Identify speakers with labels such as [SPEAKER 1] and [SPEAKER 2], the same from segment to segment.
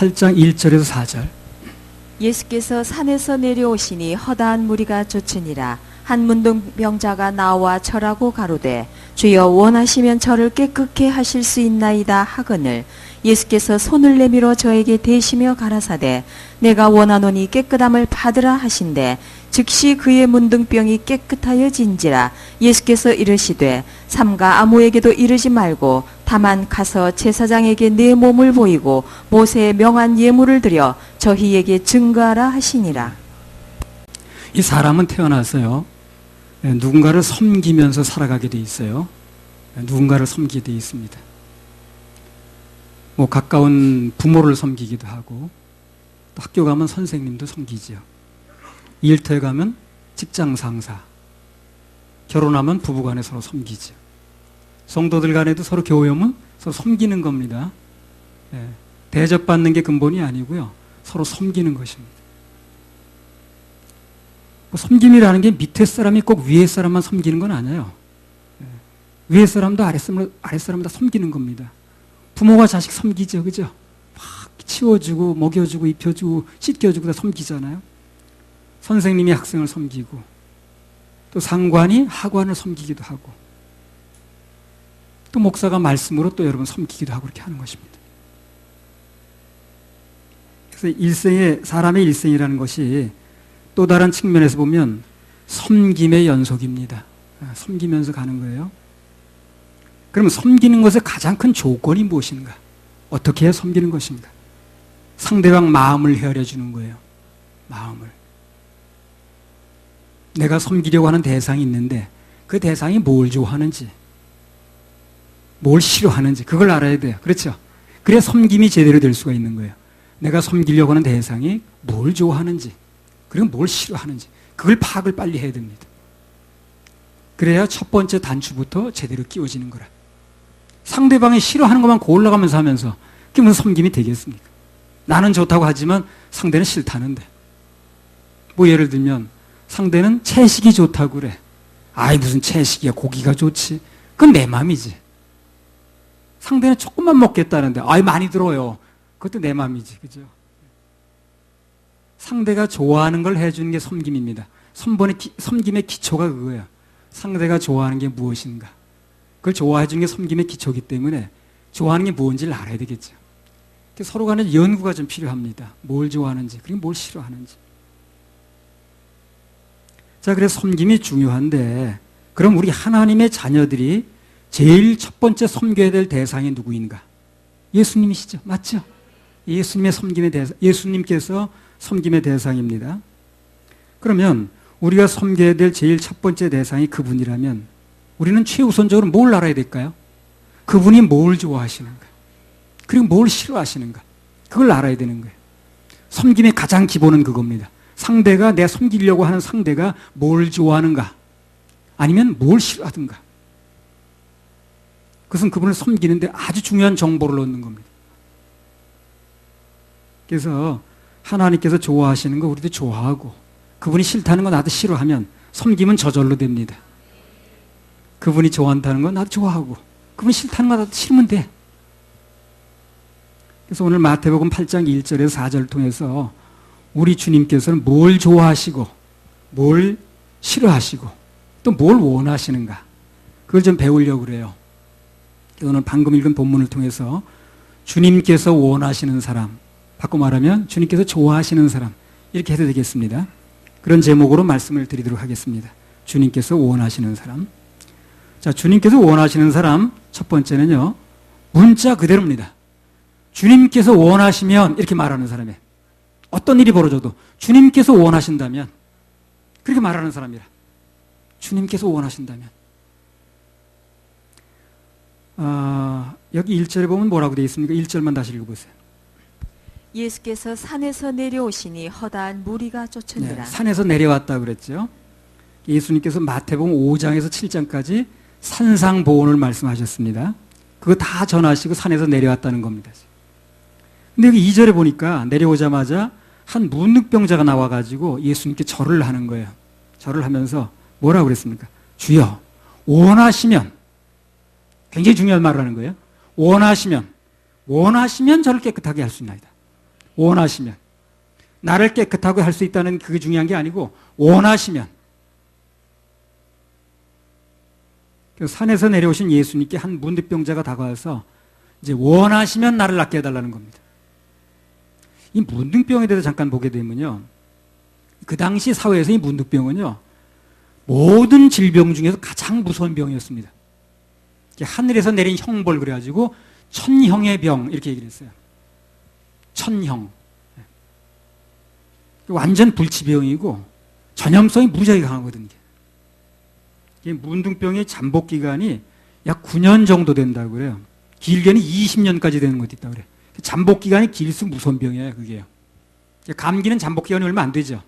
[SPEAKER 1] 8장 1절에서 4절.
[SPEAKER 2] 예수께서 산에서 내려오시니 허다한 무리가 쫓으니라. 한 문둥병자가 나와 절하고 가로되 주여 원하시면 저를 깨끗게 하실 수 있나이다 하거늘 예수께서 손을 내밀어 저에게 대시며 가라사대 내가 원하노니 깨끗함을 받으라 하신대 즉시 그의 문둥병이 깨끗하여진지라. 예수께서 이르시되 삼가 아무에게도 이르지 말고 다만 가서 제사장에게 내 몸을 보이고 모세의 명한 예물을 드려 저희에게 증거하라 하시니라.
[SPEAKER 1] 이 사람은 태어나서요, 누군가를 섬기면서 살아가게 돼 있어요. 누군가를 섬기게 돼 있습니다. 뭐 가까운 부모를 섬기기도 하고, 또 학교 가면 선생님도 섬기죠. 일터에 가면 직장 상사, 결혼하면 부부간에 서로 섬기죠. 성도들 간에도 서로 교회 오면 서로 섬기는 겁니다. 대접받는 게 근본이 아니고요, 서로 섬기는 것입니다. 섬김이라는 게 밑에 사람이 꼭 위에 사람만 섬기는 건 아니에요. 위에 사람도 아랫 사람 다 섬기는 겁니다. 부모가 자식 섬기죠, 그죠? 막 치워주고, 먹여주고, 입혀주고, 씻겨주고 다 섬기잖아요. 선생님이 학생을 섬기고, 또 상관이 하관을 섬기기도 하고, 또 목사가 말씀으로 또 여러분 섬기기도 하고 그렇게 하는 것입니다. 그래서 사람의 일생이라는 것이 또 다른 측면에서 보면 섬김의 연속입니다. 섬기면서 가는 거예요. 그러면 섬기는 것의 가장 큰 조건이 무엇인가? 어떻게 해야 섬기는 것인가? 상대방 마음을 헤아려주는 거예요. 마음을. 내가 섬기려고 하는 대상이 있는데 그 대상이 뭘 좋아하는지, 뭘 싫어하는지 그걸 알아야 돼요. 그렇죠? 그래야 섬김이 제대로 될 수가 있는 거예요. 내가 섬기려고 하는 대상이 뭘 좋아하는지, 그리고 뭘 싫어하는지 그걸 파악을 빨리 해야 됩니다. 그래야 첫 번째 단추부터 제대로 끼워지는 거라. 상대방이 싫어하는 것만 골라가면서 하면서 그게 무슨 섬김이 되겠습니까? 나는 좋다고 하지만 상대는 싫다는데. 뭐 예를 들면 상대는 채식이 좋다고 그래. 아이 무슨 채식이야, 고기가 좋지. 그건 내 맘이지. 상대는 조금만 먹겠다는데 아이 많이 들어요. 그것도 내 맘이지, 그죠? 상대가 좋아하는 걸 해주는 게 섬김입니다. 섬김의 기초가 그거예요. 상대가 좋아하는 게 무엇인가, 그걸 좋아해 주는 게 섬김의 기초이기 때문에 좋아하는 게 뭔지를 알아야 되겠죠. 서로 간에 연구가 좀 필요합니다. 뭘 좋아하는지, 그리고 뭘 싫어하는지. 자, 그래서 섬김이 중요한데, 그럼 우리 하나님의 자녀들이 제일 첫 번째 섬겨야 될 대상이 누구인가? 예수님이시죠. 맞죠? 예수님께서 섬김의 대상입니다. 그러면 우리가 섬겨야 될 제일 첫 번째 대상이 그분이라면 우리는 최우선적으로 뭘 알아야 될까요? 그분이 뭘 좋아하시는가, 그리고 뭘 싫어하시는가, 그걸 알아야 되는 거예요. 섬김의 가장 기본은 그겁니다. 상대가, 내가 섬기려고 하는 상대가 뭘 좋아하는가, 아니면 뭘 싫어하든가. 그것은 그분을 섬기는데 아주 중요한 정보를 얻는 겁니다. 그래서 하나님께서 좋아하시는 거 우리도 좋아하고, 그분이 싫다는 거 나도 싫어하면 섬김은 저절로 됩니다. 그분이 좋아한다는 건 나도 좋아하고, 그분이 싫다는 거 나도 싫으면 돼. 그래서 오늘 마태복음 8장 1절에서 4절을 통해서 우리 주님께서는 뭘 좋아하시고, 뭘 싫어하시고, 또 뭘 원하시는가, 그걸 좀 배우려고 그래요. 오늘 방금 읽은 본문을 통해서 주님께서 원하시는 사람, 바꿔 말하면 주님께서 좋아하시는 사람, 이렇게 해도 되겠습니다. 그런 제목으로 말씀을 드리도록 하겠습니다. 주님께서 원하시는 사람. 자, 주님께서 원하시는 사람 첫 번째는요, 문자 그대로입니다. 주님께서 원하시면, 이렇게 말하는 사람이에요. 어떤 일이 벌어져도 주님께서 원하신다면, 그렇게 말하는 사람이라. 주님께서 원하신다면. 여기 1절에 보면 뭐라고 되어 있습니까? 1절만 다시 읽어보세요.
[SPEAKER 2] 예수께서 산에서 내려오시니 허다한 무리가 쫓으니라.
[SPEAKER 1] 네, 산에서 내려왔다 그랬죠. 예수님께서 마태복음 5장에서 7장까지 산상보훈을 말씀하셨습니다. 그거 다 전하시고 산에서 내려왔다는 겁니다. 근데 여기 2절에 보니까 내려오자마자 한 문둥병자가 나와가지고 예수님께 절을 하는 거예요. 절을 하면서 뭐라고 그랬습니까? 주여, 원하시면, 굉장히 중요한 말을 하는 거예요. 원하시면 저를 깨끗하게 할 수 있나이다. 원하시면. 나를 깨끗하게 할 수 있다는 그게 중요한 게 아니고 원하시면. 산에서 내려오신 예수님께 한 문득병자가 다가와서 이제 원하시면 나를 낫게 해달라는 겁니다. 이 문득병에 대해서 잠깐 보게 되면요. 그 당시 사회에서 이 문득병은요. 모든 질병 중에서 가장 무서운 병이었습니다. 하늘에서 내린 형벌 그래가지고 천형의 병 이렇게 얘기를 했어요. 천형. 완전 불치병이고 전염성이 무지하게 강하거든요. 문둥병의 잠복 기간이 약 9년 정도 된다고 그래요. 길게는 20년까지 되는 것도 있다고 그래요. 잠복 기간이 길수록 무서운 병이에요, 그게요. 감기는 잠복 기간이 얼마 안 되죠.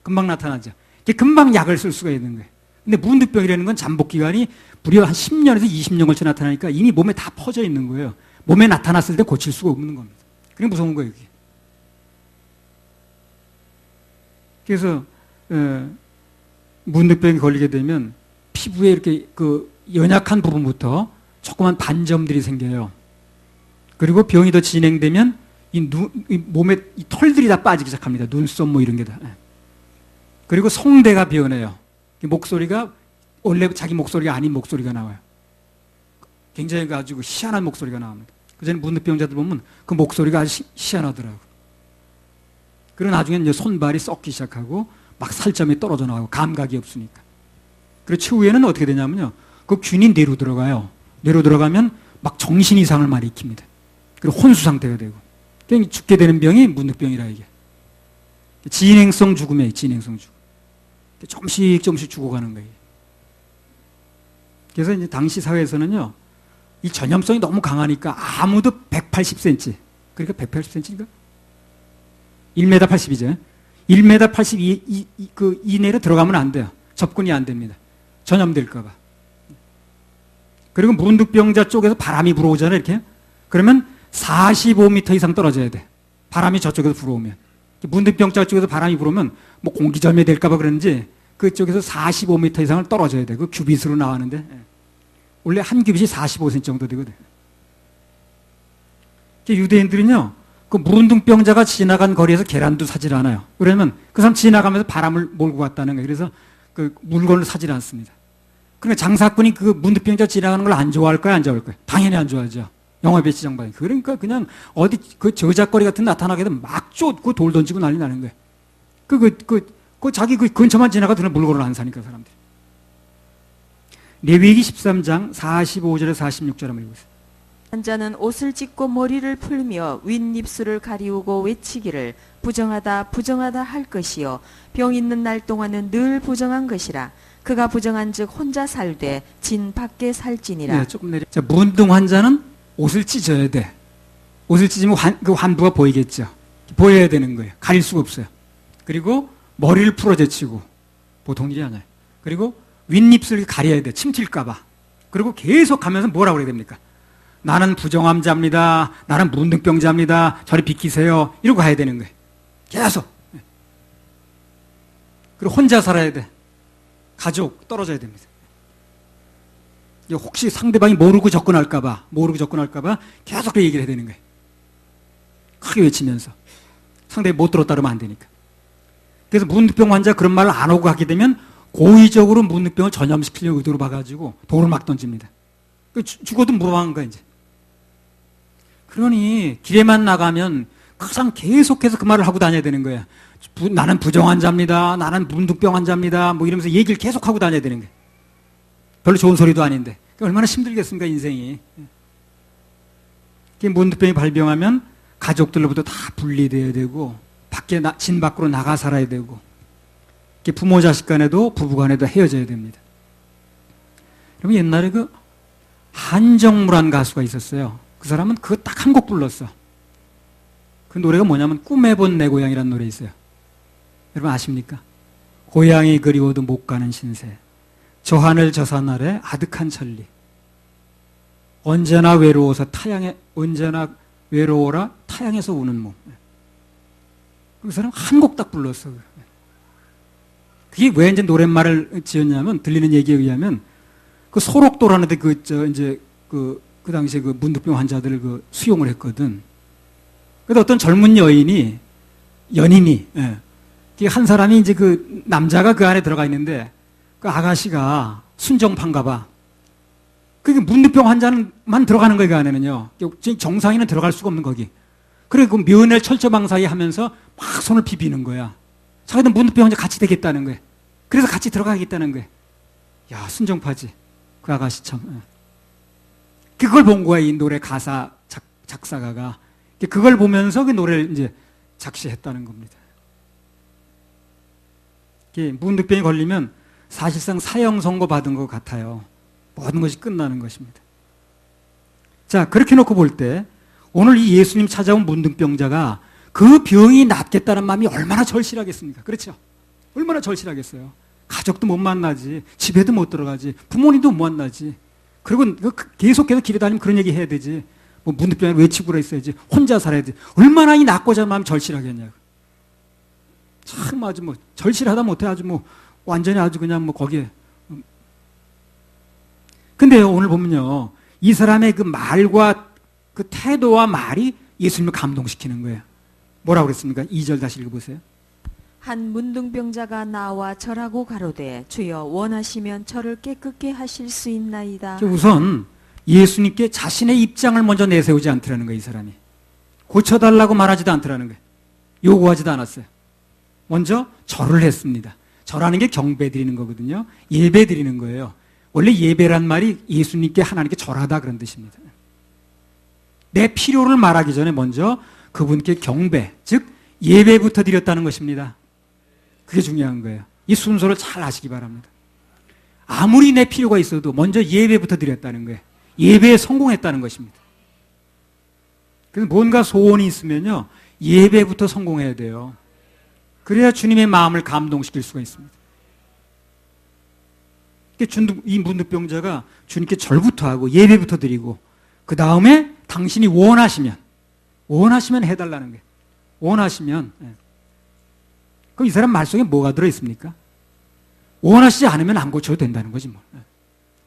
[SPEAKER 1] 금방 나타나죠. 금방 약을 쓸 수가 있는 거예요. 근데 문득병이라는 건 잠복 기간이 무려 한 10년에서 20년 걸쳐 나타나니까 이미 몸에 다 퍼져 있는 거예요. 몸에 나타났을 때 고칠 수가 없는 겁니다. 그게 무서운 거예요, 그게. 그래서 문득병에 걸리게 되면 피부에 이렇게 그 연약한 부분부터 조그만 반점들이 생겨요. 그리고 병이 더 진행되면 이 몸에 이 털들이 다 빠지기 시작합니다. 눈썹 뭐 이런 게 다. 그리고 성대가 변해요. 목소리가 원래 자기 목소리가 아닌 목소리가 나와요. 굉장히 가지고 희한한 목소리가 나옵니다. 그전에 문득병자들 보면 그 목소리가 아주 희한하더라고요. 그리고 나중에 이제 손발이 썩기 시작하고 막 살점이 떨어져 나가고 감각이 없으니까. 그리고 최후에는 어떻게 되냐면요. 그 균이 뇌로 들어가요. 뇌로 들어가면 막 정신 이상을 많이 익힙니다. 그리고 혼수 상태가 되고. 그러니까 죽게 되는 병이 문득병이라 이게. 진행성 죽음이에요. 진행성 죽음. 조금씩 조금씩 죽어가는 거예요. 그래서 이제 당시 사회에서는요. 이 전염성이 너무 강하니까 아무도 180cm. 그러니까 180cm인가? 1m 80이죠. 1m 80 그 이내로 들어가면 안 돼요. 접근이 안 됩니다. 전염될까봐. 그리고 문득병자 쪽에서 바람이 불어오잖아요, 이렇게. 그러면 45m 이상 떨어져야 돼. 바람이 저쪽에서 불어오면. 문득병자 쪽에서 바람이 불어오면 뭐 공기절매 될까봐 그런지 그쪽에서 45m 이상을 떨어져야 돼. 그 규빗으로 나왔는데. 원래 한 규빗이 45cm 정도 되거든. 유대인들은요, 그 문둥병자가 지나간 거리에서 계란도 사질 않아요. 그러면 그 사람 지나가면서 바람을 몰고 갔다는 거예요. 그래서 그 물건을 사질 않습니다. 그러니까 장사꾼이 그 문둥병자 지나가는 걸 안 좋아할까요? 안 좋아할까요? 당연히 안 좋아하죠. 영화배 시장반이. 그러니까 그냥 어디 그 저작거리 같은 데 나타나게 되면 막 쫓고 돌 던지고 난리 나는 거예요. 자기 그 근처만 지나가도 물건을 안 사니까 사람들이. 레위기 13장 45절에서 46절 한번 읽으세요.
[SPEAKER 2] 한 자는 옷을 찢고 머리를 풀며 윗입술을 가리우고 외치기를 부정하다 부정하다 할 것이요 병 있는 날 동안은 늘 부정한 것이라 그가 부정한즉 혼자 살되 진 밖에 살지니라.
[SPEAKER 1] 네, 조금 내려. 자, 문둥 환자는 옷을 찢어야 돼. 옷을 찢으면 그 환부가 보이겠죠. 보여야 되는 거예요. 가릴 수가 없어요. 그리고 머리를 풀어제치고 보통 일이 아니에요. 그리고 윗입술을 가려야 돼. 침 튈까봐. 그리고 계속 가면서 뭐라고 그래야 됩니까? 나는 부정환자입니다. 나는 문득병자입니다. 저리 비키세요. 이러고 가야 되는 거예요. 계속. 그리고 혼자 살아야 돼. 가족 떨어져야 됩니다. 혹시 상대방이 모르고 접근할까봐 계속 그 얘기를 해야 되는 거예요. 크게 외치면서. 상대방이 못 들었다 그러면 안 되니까. 그래서 문득병 환자 그런 말을 안 하고 가게 되면 고의적으로 문득병을 전염시키려고 의도로 봐가지고 돌을 막 던집니다. 죽어도 무방한 거야, 이제. 그러니 길에만 나가면 항상 계속해서 그 말을 하고 다녀야 되는 거야. 나는 부정환자입니다. 나는 문득병 환자입니다. 뭐 이러면서 얘기를 계속 하고 다녀야 되는 거야. 별로 좋은 소리도 아닌데. 얼마나 힘들겠습니까, 인생이. 문득병이 발병하면 가족들로부터 다 분리돼야 되고 진 밖으로 나가 살아야 되고 부모 자식 간에도 부부 간에도 헤어져야 됩니다. 그러면 옛날에 그 한정무란 가수가 있었어요. 그 사람은 그거 딱 한 곡 불렀어. 그 노래가 뭐냐면 꿈에 본 내 고향이라는 노래 있어요. 여러분 아십니까? 고향이 그리워도 못 가는 신세, 저 하늘 저 산 아래 아득한 천리, 언제나 외로워라 타향에서 우는 몸. 그 사람 한 곡 딱 불렀어. 그게 왜 이제 노랫말을 지었냐면, 들리는 얘기에 의하면 그 소록도라는데 그 당시에 그 문득병 환자들을 수용을 했거든. 그래서 어떤 젊은 연인이, 한 사람이 이제 그 남자가 그 안에 들어가 있는데 그 아가씨가 순정파인가 봐. 그게 문득병 환자만 들어가는 거예요, 그 안에는요. 정상인은 들어갈 수가 없는 거기. 그리고 면회 철저방사히 하면서 막 손을 비비는 거야. 자기도 문득병 환자 같이 되겠다는 거예요. 그래서 같이 들어가겠다는 거예요. 야, 순정파지. 그 아가씨 참. 그걸 본 거야, 이 노래 가사 작사가가. 그걸 보면서 그 노래를 이제 작시했다는 겁니다. 문득병이 걸리면 사실상 사형 선고 받은 것 같아요. 모든 것이 끝나는 것입니다. 자, 그렇게 놓고 볼 때 오늘 이 예수님 찾아온 문둥병자가 그 병이 낫겠다는 마음이 얼마나 절실하겠습니까? 그렇죠? 얼마나 절실하겠어요. 가족도 못 만나지, 집에도 못 들어가지, 부모님도 못 만나지. 그리고 계속해서 길에 다니면 그런 얘기 해야 되지. 뭐 문둥병에 외치고 그랬어야지. 혼자 살아야지. 얼마나 이 낫고자 하는 마음이 절실하겠냐고. 참 아주 뭐 절실하다 못해 아주 뭐 완전히 아주 그냥 뭐 거기에. 근데 오늘 보면요, 이 사람의 그 말과 그 태도와 말이 예수님을 감동시키는 거예요. 뭐라고 그랬습니까? 2절 다시 읽어보세요.
[SPEAKER 2] 한 문둥병자가 나와 절하고 가로되 주여 원하시면 저를 깨끗게 하실 수 있나이다.
[SPEAKER 1] 우선 예수님께 자신의 입장을 먼저 내세우지 않더라는 거예요. 이 사람이 고쳐달라고 말하지도 않더라는 거예요. 요구하지도 않았어요. 먼저 절을 했습니다. 절하는 게 경배 드리는 거거든요. 예배 드리는 거예요. 원래 예배란 말이 예수님께 하나님께 절하다 그런 뜻입니다. 내 필요를 말하기 전에 먼저 그분께 경배, 즉 예배부터 드렸다는 것입니다. 그게 중요한 거예요. 이 순서를 잘 아시기 바랍니다. 아무리 내 필요가 있어도 먼저 예배부터 드렸다는 거예요. 예배에 성공했다는 것입니다. 그래서 뭔가 소원이 있으면요, 예배부터 성공해야 돼요. 그래야 주님의 마음을 감동시킬 수가 있습니다. 이 문득병자가 주님께 절부터 하고 예배부터 드리고 그 다음에 당신이 원하시면 해달라는 거예요. 원하시면. 그럼 이 사람 말 속에 뭐가 들어있습니까? 원하시지 않으면 안 고쳐도 된다는 거지 뭐.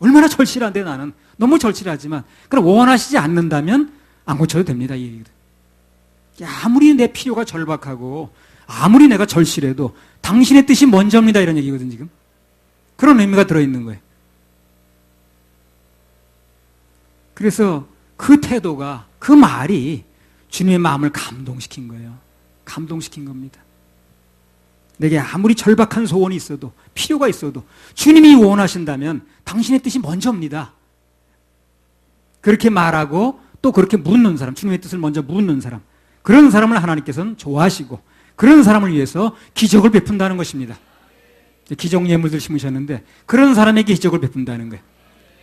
[SPEAKER 1] 얼마나 절실한데 나는. 너무 절실하지만 그럼 원하시지 않는다면 안 고쳐도 됩니다. 이 얘기거든. 아무리 내 필요가 절박하고 아무리 내가 절실해도 당신의 뜻이 먼저입니다. 이런 얘기거든 지금. 그런 의미가 들어있는 거예요. 그래서 그 태도가, 그 말이 주님의 마음을 감동시킨 거예요. 감동시킨 겁니다. 내게 아무리 절박한 소원이 있어도, 필요가 있어도 주님이 원하신다면 당신의 뜻이 먼저입니다. 그렇게 말하고 또 그렇게 묻는 사람, 주님의 뜻을 먼저 묻는 사람, 그런 사람을 하나님께서는 좋아하시고 그런 사람을 위해서 기적을 베푼다는 것입니다. 기적 예물들 심으셨는데 그런 사람에게 기적을 베푼다는 거예요.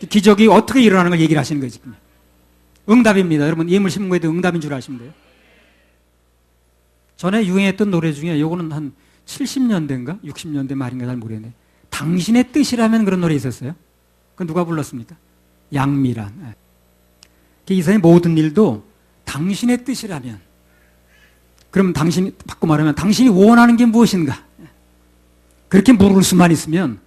[SPEAKER 1] 기적이 어떻게 일어나는 걸 얘기를 하시는 거예요. 지금. 응답입니다. 여러분 예물 심은 거에도 응답인 줄 아시면 돼요. 전에 유행했던 노래 중에 요거는 한 70년대인가 60년대 말인가 잘 모르겠네. 당신의 뜻이라면 그런 노래 있었어요. 그건 누가 불렀습니까? 양미란. 이 세상의 모든 일도 당신의 뜻이라면, 그럼 바꿔 말하면 당신이 원하는 게 무엇인가? 그렇게 물을 수만 있으면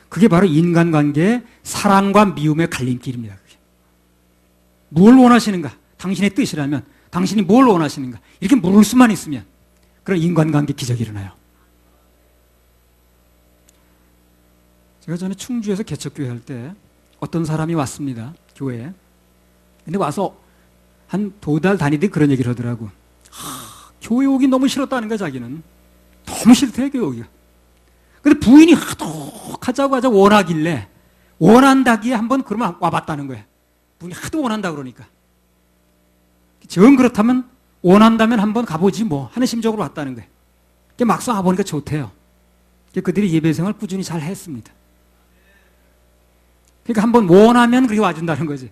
[SPEAKER 1] 그게 바로 인간관계의 사랑과 미움의 갈림길입니다. 그게. 뭘 원하시는가? 당신의 뜻이라면 당신이 뭘 원하시는가? 이렇게 물을 수만 있으면 그런 인간관계 기적이 일어나요. 제가 전에 충주에서 개척교회 할 때 어떤 사람이 왔습니다. 교회에. 근데 와서 한 2달 다니듯 그런 얘기를 하더라고. 교회 오기 너무 싫었다는 거야, 자기는. 너무 싫대, 교회 오기가. 근데 부인이 하도 가자고 원하길래, 원한다기에 한번 그러면 와봤다는 거야. 부인이 하도 원한다 그러니까. 정 그렇다면, 원한다면 한번 가보지 뭐, 하는 심적으로 왔다는 거야. 막상 와보니까 좋대요. 그들이 예배 생활 꾸준히 잘 했습니다. 그러니까 한번 원하면 그렇게 와준다는 거지.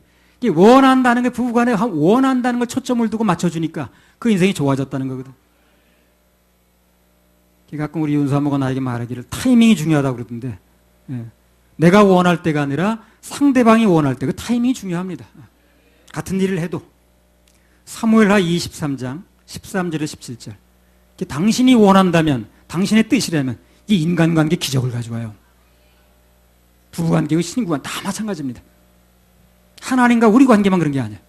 [SPEAKER 1] 원한다는 게 부부간에 원한다는 걸 초점을 두고 맞춰주니까 그 인생이 좋아졌다는 거거든. 가끔 우리 윤사모가 나에게 말하기를 타이밍이 중요하다고 그러던데, 내가 원할 때가 아니라 상대방이 원할 때 그 타이밍이 중요합니다. 같은 일을 해도. 사무엘하 23장 13절에 17절. 당신이 원한다면, 당신의 뜻이라면 이 인간관계 기적을 가져와요. 부부관계와 신부관 다 마찬가지입니다. 하나님과 우리 관계만 그런 게 아니야.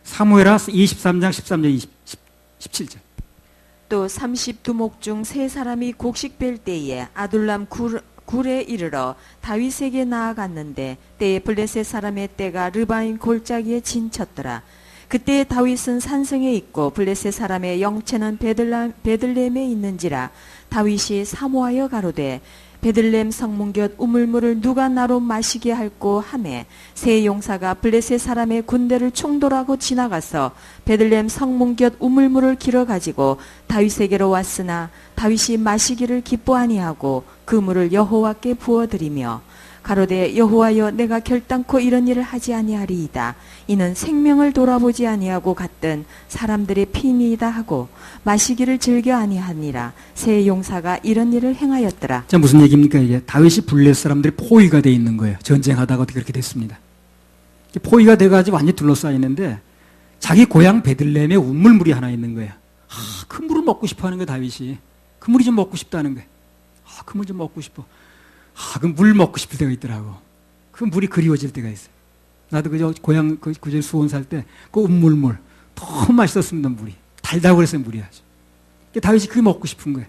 [SPEAKER 1] 사무엘하 23장 13절 17절.
[SPEAKER 2] 또 30두목 중 세 사람이 곡식 뺄 때에 아둘람 굴에 이르러 다윗에게 나아갔는데 때에 블레셋 사람의 떼가 르바임 골짜기에 진쳤더라. 그때 다윗은 산성에 있고 블레셋 사람의 영체는 베들레헴에 있는지라. 다윗이 사모하여 가로되 베들레헴 성문 곁 우물물을 누가 나로 마시게 할꼬 하매 세 용사가 블레셋 사람의 군대를 충돌하고 지나가서 베들레헴 성문 곁 우물물을 길어 가지고 다윗에게로 왔으나 다윗이 마시기를 기뻐 아니하고 그 물을 여호와께 부어드리며 가로되 여호와여 내가 결단코 이런 일을 하지 아니하리이다. 이는 생명을 돌아보지 아니하고 갔던 사람들의 피니이다 하고 마시기를 즐겨 아니하니라. 세 용사가 이런 일을 행하였더라.
[SPEAKER 1] 자, 무슨 얘기입니까 이게? 다윗이 블레셋 사람들이 포위가 돼 있는 거예요. 전쟁하다가 어떻게 그렇게 됐습니다. 포위가 돼가지고 완전히 둘러싸여 있는데 자기 고향 베들레헴에 우물물이 하나 있는 거예요. 그 물을 먹고 싶어 하는 거예요, 다윗이. 그 물이 좀 먹고 싶다는 거예요. 그 물 좀 먹고 싶어. 그 물 먹고 싶을 때가 있더라고. 그 물이 그리워질 때가 있어요. 나도 그저 고향 그저 수원 살 때 그 우물물 너무 맛있었습니다. 물이 달다고 그랬어요. 물이 아주. 다윗이 그게 먹고 싶은 거예요.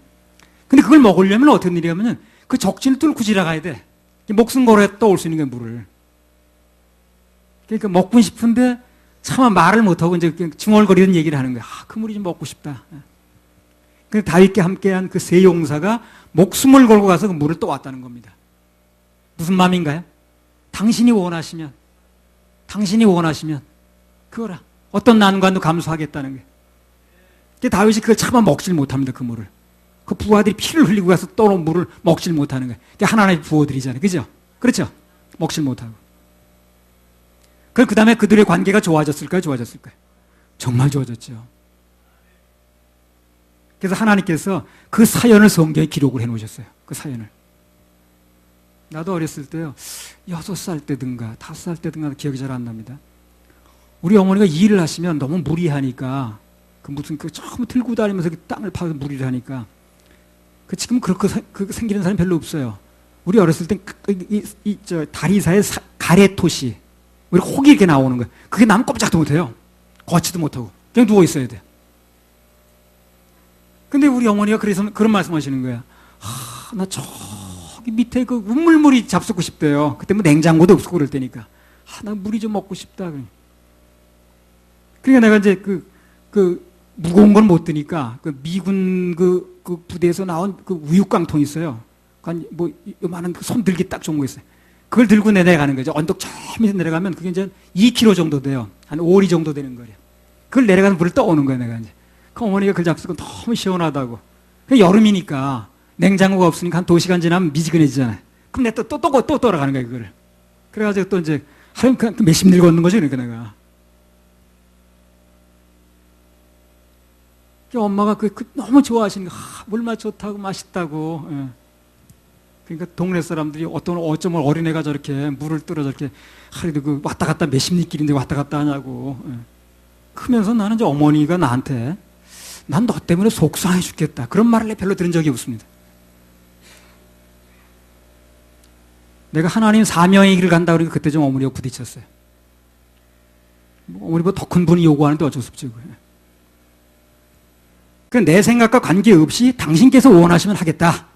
[SPEAKER 1] 근데 그걸 먹으려면 어떤 일이 하면은 그 적진을 뚫고 지나가야 돼. 목숨 걸어야 떠올 수 있는 거예요, 물을. 그러니까 먹고 싶은데 차마 말을 못하고 이제 중얼거리는 얘기를 하는 거예요. 그 물이 좀 먹고 싶다. 근데 다윗과 함께한 그 세 용사가 목숨을 걸고 가서 그 물을 떠왔다는 겁니다. 무슨 마음인가요? 당신이 원하시면 그거라. 어떤 난관도 감수하겠다는 거예요. 근데 다윗이 그걸 차마 먹질 못합니다. 그 물을. 그 부하들이 피를 흘리고 가서 떠놓은 물을 먹질 못하는 거예요. 하나님 부어드리잖아요. 그죠? 그렇죠? 먹질 못하고. 그 다음에 그들의 관계가 좋아졌을까요? 정말 좋아졌죠. 그래서 하나님께서 그 사연을 성경에 기록을 해놓으셨어요. 그 사연을. 나도 어렸을 때요, 6살 때든가 5살 때든가 기억이 잘 안 납니다. 우리 어머니가 일을 하시면 너무 무리하니까 처음 들고 다니면서 땅을 파서 무리를 하니까 지금 그렇게 생기는 사람이 별로 없어요. 우리 어렸을 땐 다리사의 가래토시 우리 혹이 이렇게 나오는 거예요. 그게 나면 꼼짝도 못해요. 걷지도 못하고 그냥 누워 있어야 돼. 근데 우리 어머니가 그래서 그런 말씀하시는 거야. 나 저기 밑에 그 우물물이 잡수고 싶대요. 그때 뭐 냉장고도 없고 그럴 때니까. 나 물이 좀 먹고 싶다. 그러니까 내가 이제 그 무거운 건 못 드니까 그 미군 그 부대에서 나온 그 우육깡통 있어요. 뭐 요만한 손 들기 딱 좋은 거 있어요. 그걸 들고 내려가는 거죠. 언덕 저 밑에 내려가면 그게 이제 2km 정도 돼요. 한 5리 정도 되는 거예요. 그걸 내려가서 물을 떠오는 거예요, 내가 이제. 그 어머니가 그걸 잡수고 너무 시원하다고. 여름이니까 냉장고가 없으니까 한 2시간 지나면 미지근해지잖아요. 그럼 내가 또 돌아가는 거예요, 그거를. 그래가지고 또 이제 하루 몇십 일 걷는 거죠, 그러니까 내가. 엄마가 너무 좋아하시는 거, 물맛 좋다고 맛있다고. 예. 그러니까 동네 사람들이 어쩌면 어린애가 저렇게 물을 뜨러 저렇게 하루도 왔다 갔다 몇십 리길인데 왔다 갔다 하냐고. 예. 크면서 나는 이제 어머니가 나한테 난 너 때문에 속상해 죽겠다. 그런 말을 별로 들은 적이 없습니다. 내가 하나님 사명의 길을 간다 그러니까 그때 좀 어머니가 부딪혔어요. 어머니보다 더 큰 분이 요구하는데 어쩔 수 없죠. 내 생각과 관계없이 당신께서 원하시면 하겠다.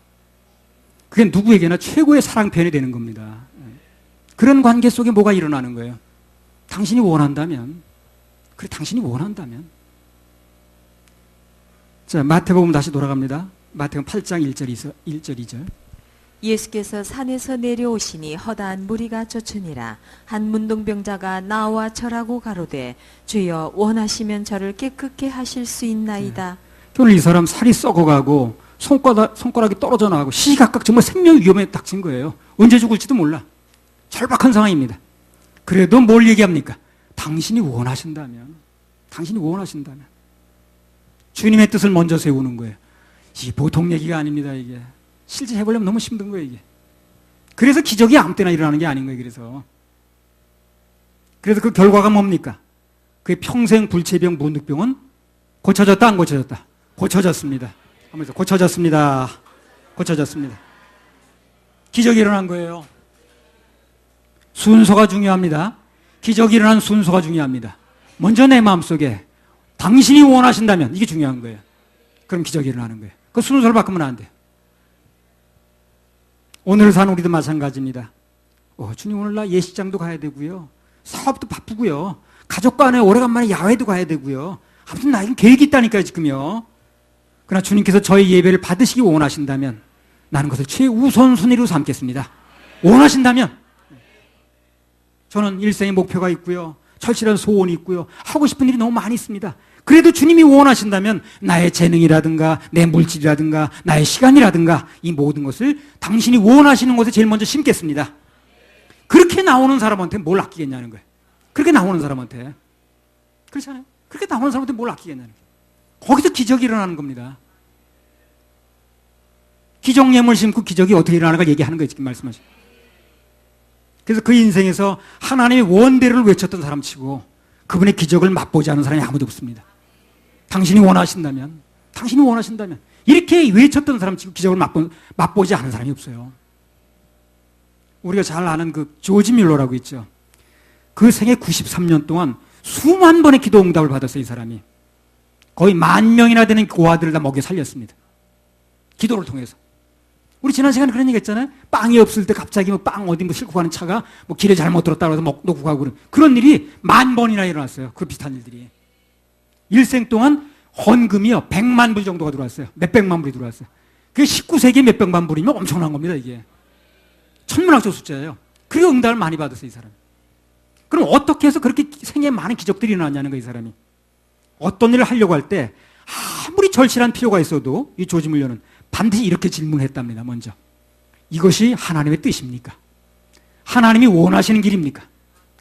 [SPEAKER 1] 그게 누구에게나 최고의 사랑 표현이 되는 겁니다. 그런 관계 속에 뭐가 일어나는 거예요? 당신이 원한다면. 자, 마태복음 다시 돌아갑니다. 마태복음 8장 1절 2절.
[SPEAKER 2] 예수께서 산에서 내려오시니 허다한 무리가 쫓으니라. 한 문둥병자가 나와 절하고 가로되 주여 원하시면 저를 깨끗게 하실 수 있나이다.
[SPEAKER 1] 오늘 이 사람 살이 썩어가고 손가락이 떨어져 나가고 시시각각 정말 생명 위험에 닥친 거예요. 언제 죽을지도 몰라. 절박한 상황입니다. 그래도 뭘 얘기합니까? 당신이 원하신다면 주님의 뜻을 먼저 세우는 거예요. 이게 보통 얘기가 아닙니다. 이게 실제 해보려면 너무 힘든 거예요. 이게. 그래서 기적이 아무 때나 일어나는 게 아닌 거예요. 그래서 그 결과가 뭡니까? 그의 평생 불치병 문득병은 고쳐졌다 안 고쳐졌다? 고쳐졌습니다. 하면서 고쳐졌습니다. 기적이 일어난 거예요. 순서가 중요합니다. 기적이 일어난 순서가 중요합니다. 먼저 내 마음속에 당신이 원하신다면 이게 중요한 거예요. 그럼 기적이 일어나는 거예요. 그 순서를 바꾸면 안 돼요. 오늘 산 우리도 마찬가지입니다. 주님 오늘 나 예식장도 가야 되고요. 사업도 바쁘고요. 가족과 안에 오래간만에 야외도 가야 되고요. 아무튼 나에겐 계획이 있다니까요 지금요. 그러나 주님께서 저희 예배를 받으시기 원하신다면 나는 그것을 최우선 순위로 삼겠습니다. 원하신다면 저는 일생의 목표가 있고요. 철실한 소원이 있고요. 하고 싶은 일이 너무 많이 있습니다. 그래도 주님이 원하신다면 나의 재능이라든가 내 물질이라든가 나의 시간이라든가 이 모든 것을 당신이 원하시는 곳에 제일 먼저 심겠습니다. 그렇게 나오는 사람한테 뭘 아끼겠냐는 거예요. 그렇게 나오는 사람한테. 그렇잖아요. 그렇게 나오는 사람한테 뭘 아끼겠냐는 거예요. 거기서 기적이 일어나는 겁니다. 기적예물 심고 기적이 어떻게 일어나는가 얘기하는 거예요. 지금 말씀하시죠. 그래서 그 인생에서 하나님의 원대를 외쳤던 사람치고 그분의 기적을 맛보지 않은 사람이 아무도 없습니다. 당신이 원하신다면 이렇게 외쳤던 사람치고 기적을 맛보지 않은 사람이 없어요. 우리가 잘 아는 그 조지 뮬러라고 있죠. 그 생애 93년 동안 수만 번의 기도 응답을 받았어요. 이 사람이 거의 10,000명이나 되는 고아들을 다 먹여 살렸습니다. 기도를 통해서. 우리 지난 시간에 그런 얘기 했잖아요. 빵이 없을 때 갑자기 빵 어디 싣고 가는 차가 길에 잘못 들었다고 해서 놓고 가고 그런 일이 10,000번이나 일어났어요. 그 비슷한 일들이. 일생 동안 헌금이요 100만 불 정도가 들어왔어요. 몇백만 불이 들어왔어요. 그게 19세기에 몇백만 불이면 엄청난 겁니다. 이게 천문학적 숫자예요. 그게 응답을 많이 받았어요. 이 사람이. 그럼 어떻게 해서 그렇게 생애에 많은 기적들이 일어났냐는 거예요. 이 사람이. 어떤 일을 하려고 할 때 아무리 절실한 필요가 있어도 이 조지 뮬러는 반드시 이렇게 질문했답니다. 먼저 이것이 하나님의 뜻입니까? 하나님이 원하시는 길입니까?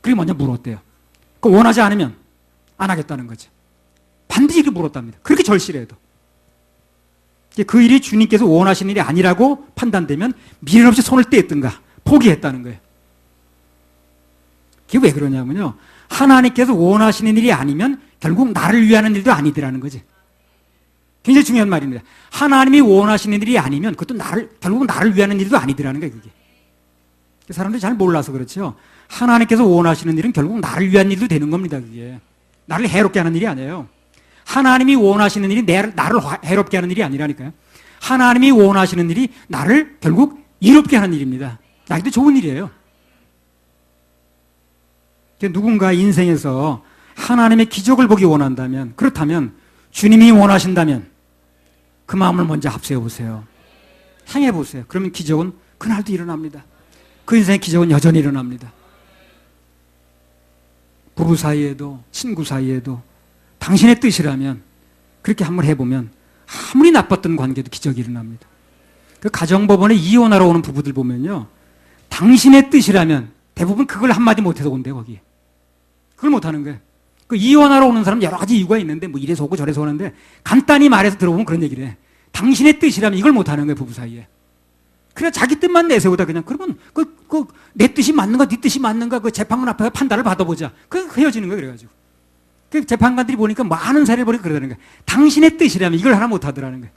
[SPEAKER 1] 그리고 먼저 물었대요. 그 원하지 않으면 안 하겠다는 거죠. 반드시 이렇게 물었답니다. 그렇게 절실해도. 그 일이 주님께서 원하시는 일이 아니라고 판단되면 미련 없이 손을 떼었든가 포기했다는 거예요. 그게 왜 그러냐면요. 하나님께서 원하시는 일이 아니면 결국 나를 위하는 일도 아니더라는 거지. 굉장히 중요한 말입니다. 하나님이 원하시는 일이 아니면 그것도 결국은 나를 위하는 일도 아니더라는 거예요. 그게. 사람들이 잘 몰라서 그렇죠. 하나님께서 원하시는 일은 결국 나를 위한 일도 되는 겁니다. 그게. 나를 해롭게 하는 일이 아니에요. 하나님이 원하시는 일이 나를 해롭게 하는 일이 아니라니까요. 하나님이 원하시는 일이 나를 결국 이롭게 하는 일입니다. 나한테 좋은 일이에요. 누군가 인생에서 하나님의 기적을 보기 원한다면, 그렇다면 주님이 원하신다면 그 마음을 먼저 앞세워 보세요. 향해 보세요. 그러면 기적은 그날도 일어납니다. 그 인생의 기적은 여전히 일어납니다. 부부 사이에도 친구 사이에도 당신의 뜻이라면 그렇게 한번 해보면 아무리 나빴던 관계도 기적이 일어납니다. 그 가정법원에 이혼하러 오는 부부들 보면요. 당신의 뜻이라면 대부분 그걸 한마디 못해서 온대요. 거기. 그걸 못하는 거예요. 그 이혼하러 오는 사람은 여러 가지 이유가 있는데 뭐 이래서 오고 저래서 오는데 간단히 말해서 들어보면 그런 얘기를 해. 당신의 뜻이라면 이걸 못하는 거예요. 부부 사이에. 그래 자기 뜻만 내세우다 그냥 그러면 내 뜻이 맞는가 네 뜻이 맞는가 그 재판관 앞에 판단을 받아보자. 그 헤어지는 거예요. 그래가지고. 그 재판관들이 보니까 많은 사례를 보니까 그러다는 거예요. 당신의 뜻이라면 이걸 하나 못하더라는 거예요.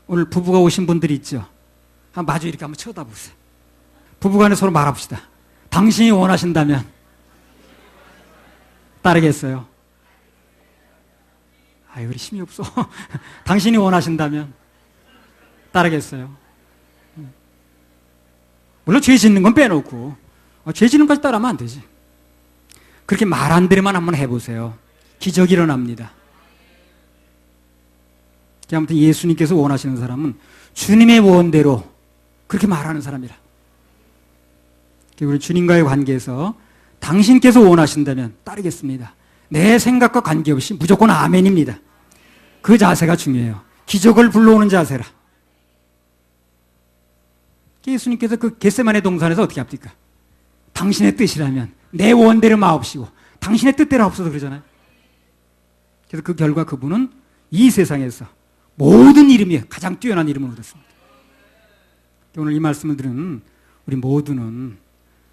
[SPEAKER 1] 오늘 부부가 오신 분들이 있죠. 마주 이렇게 한번 쳐다보세요. 부부간에 서로 말합시다. 당신이 원하신다면 따르겠어요. 아유, 우리 힘이 없어. 당신이 원하신다면 따르겠어요. 물론 죄 짓는 건 빼놓고 죄 짓는 것까지 따르면 안 되지. 그렇게 말 안 되려만 한번 해보세요. 기적이 일어납니다. 아무튼 예수님께서 원하시는 사람은 주님의 원대로 그렇게 말하는 사람이라. 우리 주님과의 관계에서 당신께서 원하신다면 따르겠습니다. 내 생각과 관계없이 무조건 아멘입니다. 그 자세가 중요해요. 기적을 불러오는 자세라. 예수님께서 그 겟세마네 동산에서 어떻게 합니까? 당신의 뜻이라면 내 원대로 마옵시고 당신의 뜻대로 하옵소서 그러잖아요. 그래서 그 결과 그분은 이 세상에서 모든 이름이 가장 뛰어난 이름을 얻었습니다. 오늘 이 말씀을 들은 우리 모두는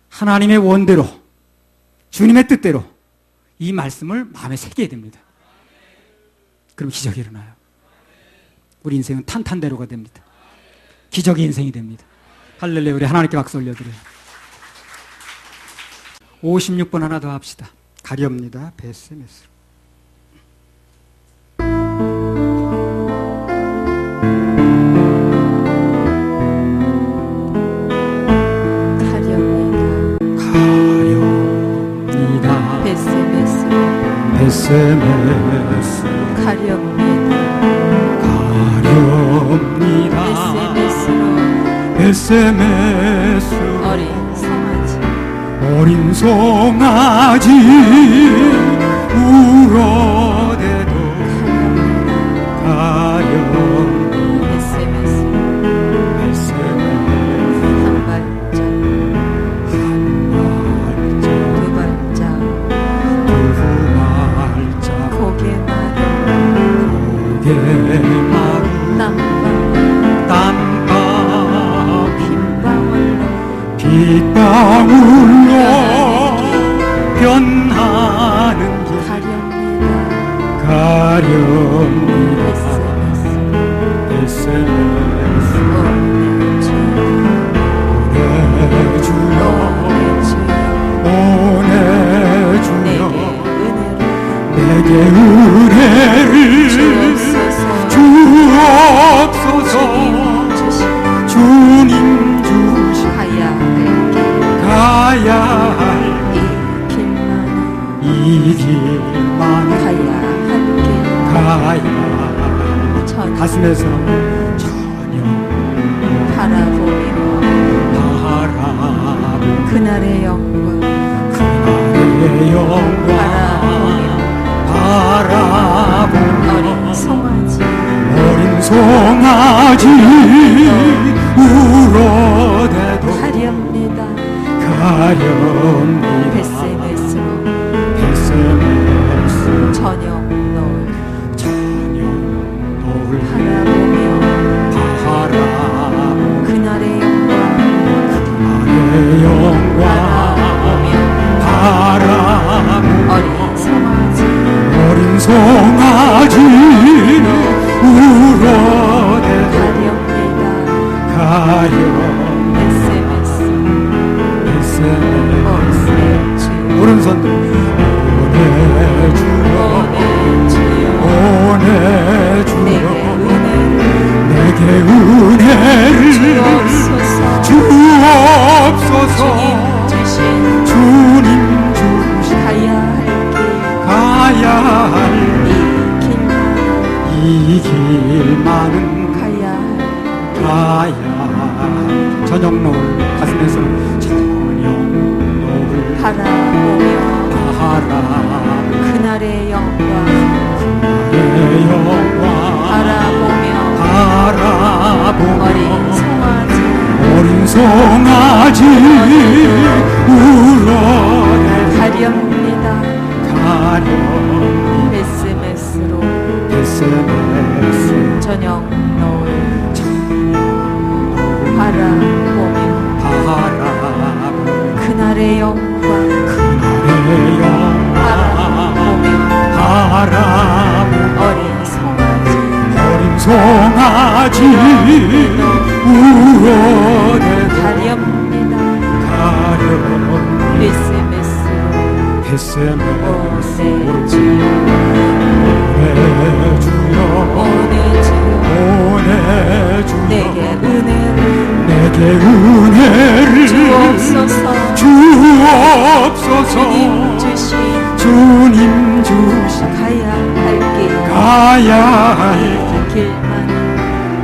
[SPEAKER 1] 하나님의 원대로 주님의 뜻대로 이 말씀을 마음에 새겨야 됩니다. 그럼 기적이 일어나요. 우리 인생은 탄탄대로가 됩니다. 기적의 인생이 됩니다. 할렐루야. 우리 하나님께 박수 올려드려요. 56번 하나 더 합시다. 가렵니다. 베세메스로. 가렵니다.
[SPEAKER 2] 베세메스로
[SPEAKER 1] 베세메스
[SPEAKER 2] 가렵니다.
[SPEAKER 1] 가렵니다.
[SPEAKER 2] 베세메스로
[SPEAKER 1] 베세메스
[SPEAKER 2] 어린 송아지
[SPEAKER 1] 어린 송아지 울어대도 가렵니다.
[SPEAKER 2] 베세메스로
[SPEAKER 1] 베세메스
[SPEAKER 2] 한 발짝 두 발짝
[SPEAKER 1] 두 발짝
[SPEAKER 2] 고개 마루
[SPEAKER 1] 고개마루
[SPEAKER 2] 땀방울
[SPEAKER 1] 땀밥
[SPEAKER 2] 빗방울로
[SPEAKER 1] 빗방울로 변하는 길
[SPEAKER 2] 가렵니다.
[SPEAKER 1] 가렵니다.
[SPEAKER 2] 베세메스
[SPEAKER 1] 베세메스
[SPEAKER 2] 오네 주여
[SPEAKER 1] 오네 주여
[SPEAKER 2] 내게
[SPEAKER 1] 내게 은혜를
[SPEAKER 2] 주옵소서
[SPEAKER 1] 주옵소서.
[SPEAKER 2] 주님 주신
[SPEAKER 1] 주님 주신
[SPEAKER 2] 가야
[SPEAKER 1] 가야 할
[SPEAKER 2] 이 길만은
[SPEAKER 1] 이 길만은
[SPEAKER 2] 가야 할길
[SPEAKER 1] 가야
[SPEAKER 2] 전
[SPEAKER 1] 가슴에서 전혀
[SPEAKER 2] 바라보며
[SPEAKER 1] 바라보는
[SPEAKER 2] 그날의 영광
[SPEAKER 1] 그날의 영광 바라보며
[SPEAKER 2] 어린 송아지
[SPEAKER 1] 어린 송아지 울어대도
[SPEAKER 2] 가렵니다.
[SPEAKER 1] 가렵니다.
[SPEAKER 2] 베세메스로
[SPEAKER 1] 베세메스
[SPEAKER 2] 저녁 노을
[SPEAKER 1] 저녁 노을
[SPEAKER 2] 바라보며
[SPEAKER 1] 바라보며
[SPEAKER 2] 그날의 영광
[SPEAKER 1] 그날의 영광 바라보며
[SPEAKER 2] 어린 송아지
[SPEAKER 1] 어린 송아지 울어대도
[SPEAKER 2] 가렵니다.
[SPEAKER 1] 가렵니다.
[SPEAKER 2] 베세메스
[SPEAKER 1] 베세메스
[SPEAKER 2] 오네
[SPEAKER 1] 오른손 들어 오네 주여
[SPEAKER 2] 주여
[SPEAKER 1] 오네
[SPEAKER 2] 내게
[SPEAKER 1] 주여
[SPEAKER 2] 은혜를
[SPEAKER 1] 내게 은혜를
[SPEAKER 2] 주옵소서.
[SPEAKER 1] 주옵소서.
[SPEAKER 2] 주신
[SPEAKER 1] 주님 주신
[SPEAKER 2] 가야 할길
[SPEAKER 1] 가야 할
[SPEAKER 2] 이 길만은
[SPEAKER 1] 이 길만은
[SPEAKER 2] 가야 할
[SPEAKER 1] 가야 저녁 노을 가슴에서는 저녁 노을
[SPEAKER 2] 바라보며
[SPEAKER 1] 바라보며
[SPEAKER 2] 그날의 영광
[SPEAKER 1] 영광
[SPEAKER 2] 바라보며
[SPEAKER 1] 바라보며
[SPEAKER 2] 어린 송아지
[SPEAKER 1] 어린 송아지 울어내
[SPEAKER 2] 가렵니다.
[SPEAKER 1] 가렵니다.
[SPEAKER 2] 베스메스로
[SPEAKER 1] 베세메스
[SPEAKER 2] 저녁 노을 바라보며
[SPEAKER 1] 바라보며
[SPEAKER 2] 그날의 영광
[SPEAKER 1] 그날의 영광
[SPEAKER 2] 바라보며
[SPEAKER 1] 바라보며
[SPEAKER 2] 어린 송아지
[SPEAKER 1] 어린 송아지 울어내
[SPEAKER 2] 가렵니다.
[SPEAKER 1] 가렵니다.
[SPEAKER 2] 베스메스로
[SPEAKER 1] 베세메스
[SPEAKER 2] 오네 주여
[SPEAKER 1] 오네 주여
[SPEAKER 2] 오네 주여
[SPEAKER 1] 오네 주여
[SPEAKER 2] 내게 은혜를
[SPEAKER 1] 내게 은혜를
[SPEAKER 2] 주옵소서.
[SPEAKER 1] 주옵소서.
[SPEAKER 2] 주님 주신
[SPEAKER 1] 주님 주신
[SPEAKER 2] 가야 할길
[SPEAKER 1] 가야 할
[SPEAKER 2] 길만은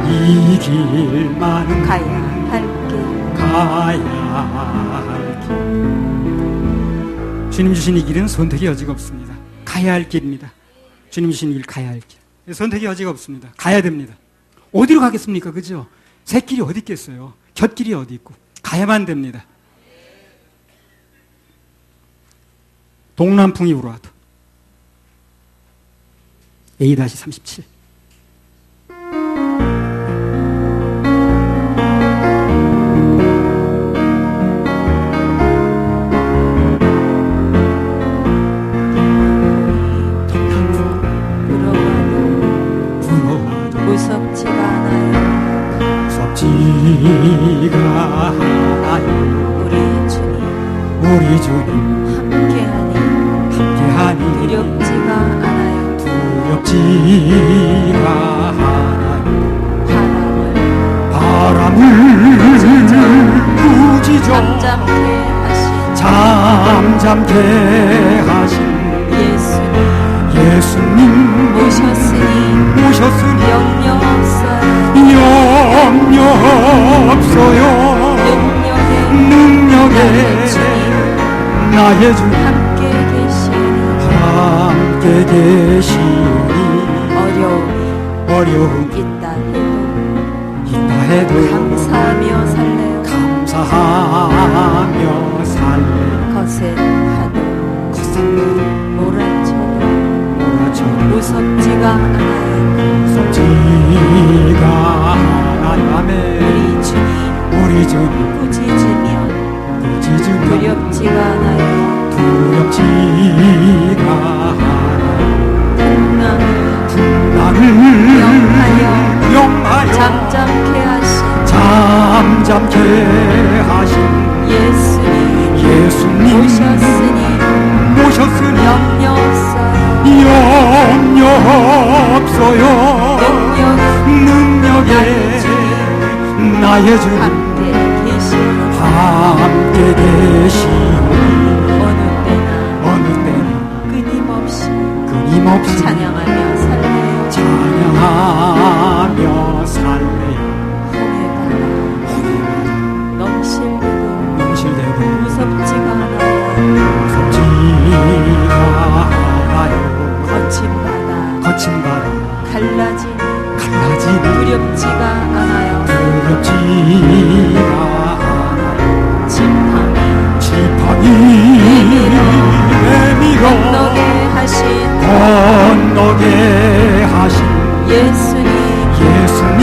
[SPEAKER 1] 이 길만은
[SPEAKER 2] 가야 할길
[SPEAKER 1] 가야 할 길. 주님 주신 이 길은 선택의 여지가 없습니다. 가야 할 길입니다. 주님 주신 길 가야 할 길. 선택의 여지가 없습니다. 가야 됩니다. 어디로 가겠습니까? 그죠? 새 길이 어디 있겠어요? 곁길이 어디 있고 가야만 됩니다. 동남풍이 불어와도 A-37 불어와도
[SPEAKER 2] 무섭지가 않아요.
[SPEAKER 1] 무섭지가 않아요.
[SPEAKER 2] 우리 주님
[SPEAKER 1] 우리 주님
[SPEAKER 2] 두렵지가 않아요.
[SPEAKER 1] 두렵지가 않아요.
[SPEAKER 2] 바람을
[SPEAKER 1] 꾸짖어
[SPEAKER 2] 잠잠케 하신 예수님 모셨으니 염려 없어요. 능력에
[SPEAKER 1] 나의 주님
[SPEAKER 2] 함께 계시니 어려움이 있다 해도 감사하며 살래요. 거센하도 몰아쳐도 무섭지가 않아요. 우리 주님 꾸짖으면 두렵지가 않아요. 풍랑을 명하여 잠잠케 하신 예수님 모셨으니 염려 없어요. 능력에 나의 주님 함께 계시니 어느 때나 끊임없이 찬양하며 살래요.
[SPEAKER 1] 넘실대도
[SPEAKER 2] 무섭지가 않아요. 거친 바다 갈라지니 두렵지가 않아요. 지팡이 내밀어 건너게 하신 예수님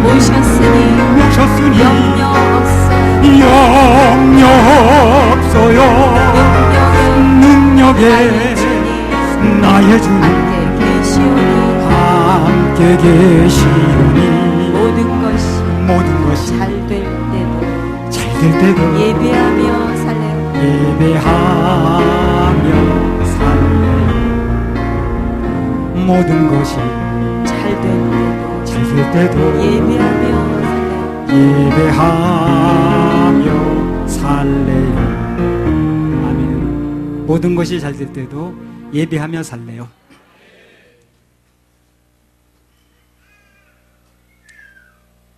[SPEAKER 2] 모셨으니 염려 없어요. 능력에 나의 주님 함께 계시오니 모든 것이 잘 될 때도 예배하며 살래요. 모든 것이 잘 될 때도 예배하며 살래요. 아멘. 모든 것이 잘 될 때도 예배하며 살래요.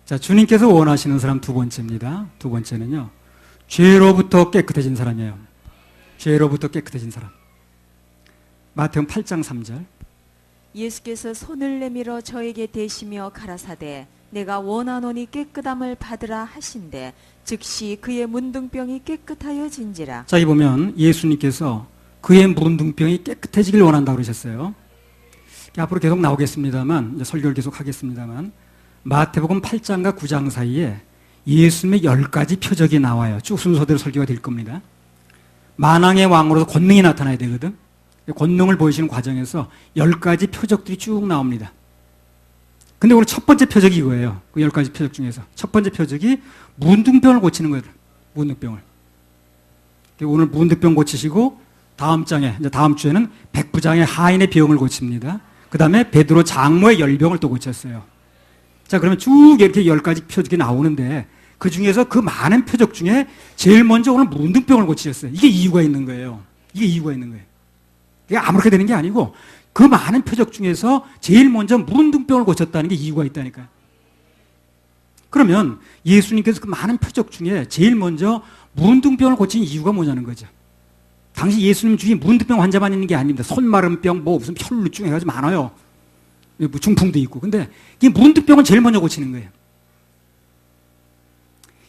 [SPEAKER 2] 자, 주님께서 원하시는 사람 두 번째입니다. 두 번째는요, 죄로부터 깨끗해진 사람이에요. 죄로부터 깨끗해진 사람. 마태복음 8장 3절. 예수께서 손을 내밀어 저에게 대시며 가라사대 내가 원하노니 깨끗함을 받으라 하신대 즉시 그의 문둥병이 깨끗하여진지라.
[SPEAKER 1] 자, 여기 보면 예수님께서 그의 문둥병이 깨끗해지길 원한다고 그러셨어요. 앞으로 계속 나오겠습니다만, 이제 설교를 계속 하겠습니다만, 마태복음 8장과 9장 사이에 예수님의 10가지 표적이 나와요. 쭉 순서대로 설교가 될 겁니다. 만왕의 왕으로서 권능이 나타나야 되거든. 권능을 보이시는 과정에서 10가지 표적들이 쭉 나옵니다. 근데 오늘 첫 번째 표적이 이거예요. 그 10가지 표적 중에서. 첫 번째 표적이 문둥병을 고치는 거예요. 문둥병을. 오늘 문둥병 고치시고, 다음 주에는 백부장의 하인의 병을 고칩니다. 그 다음에 베드로 장모의 열병을 또 고쳤어요. 자, 그러면 쭉 이렇게 10가지 표적이 나오는데, 그 중에서 그 많은 표적 중에 제일 먼저 오늘 문둥병을 고치셨어요. 이게 이유가 있는 거예요. 이게 아무렇게 되는 게 아니고, 그 많은 표적 중에서 제일 먼저 문둥병을 고쳤다는 게 이유가 있다니까요. 그러면 예수님께서 그 많은 표적 중에 제일 먼저 문둥병을 고친 이유가 뭐냐는 거죠. 당시 예수님 주위에 문둥병 환자만 있는 게 아닙니다. 손마름병, 무슨 혈루증 해가지고 많아요. 중풍도 있고. 근데 이 문둥병을 제일 먼저 고치는 거예요.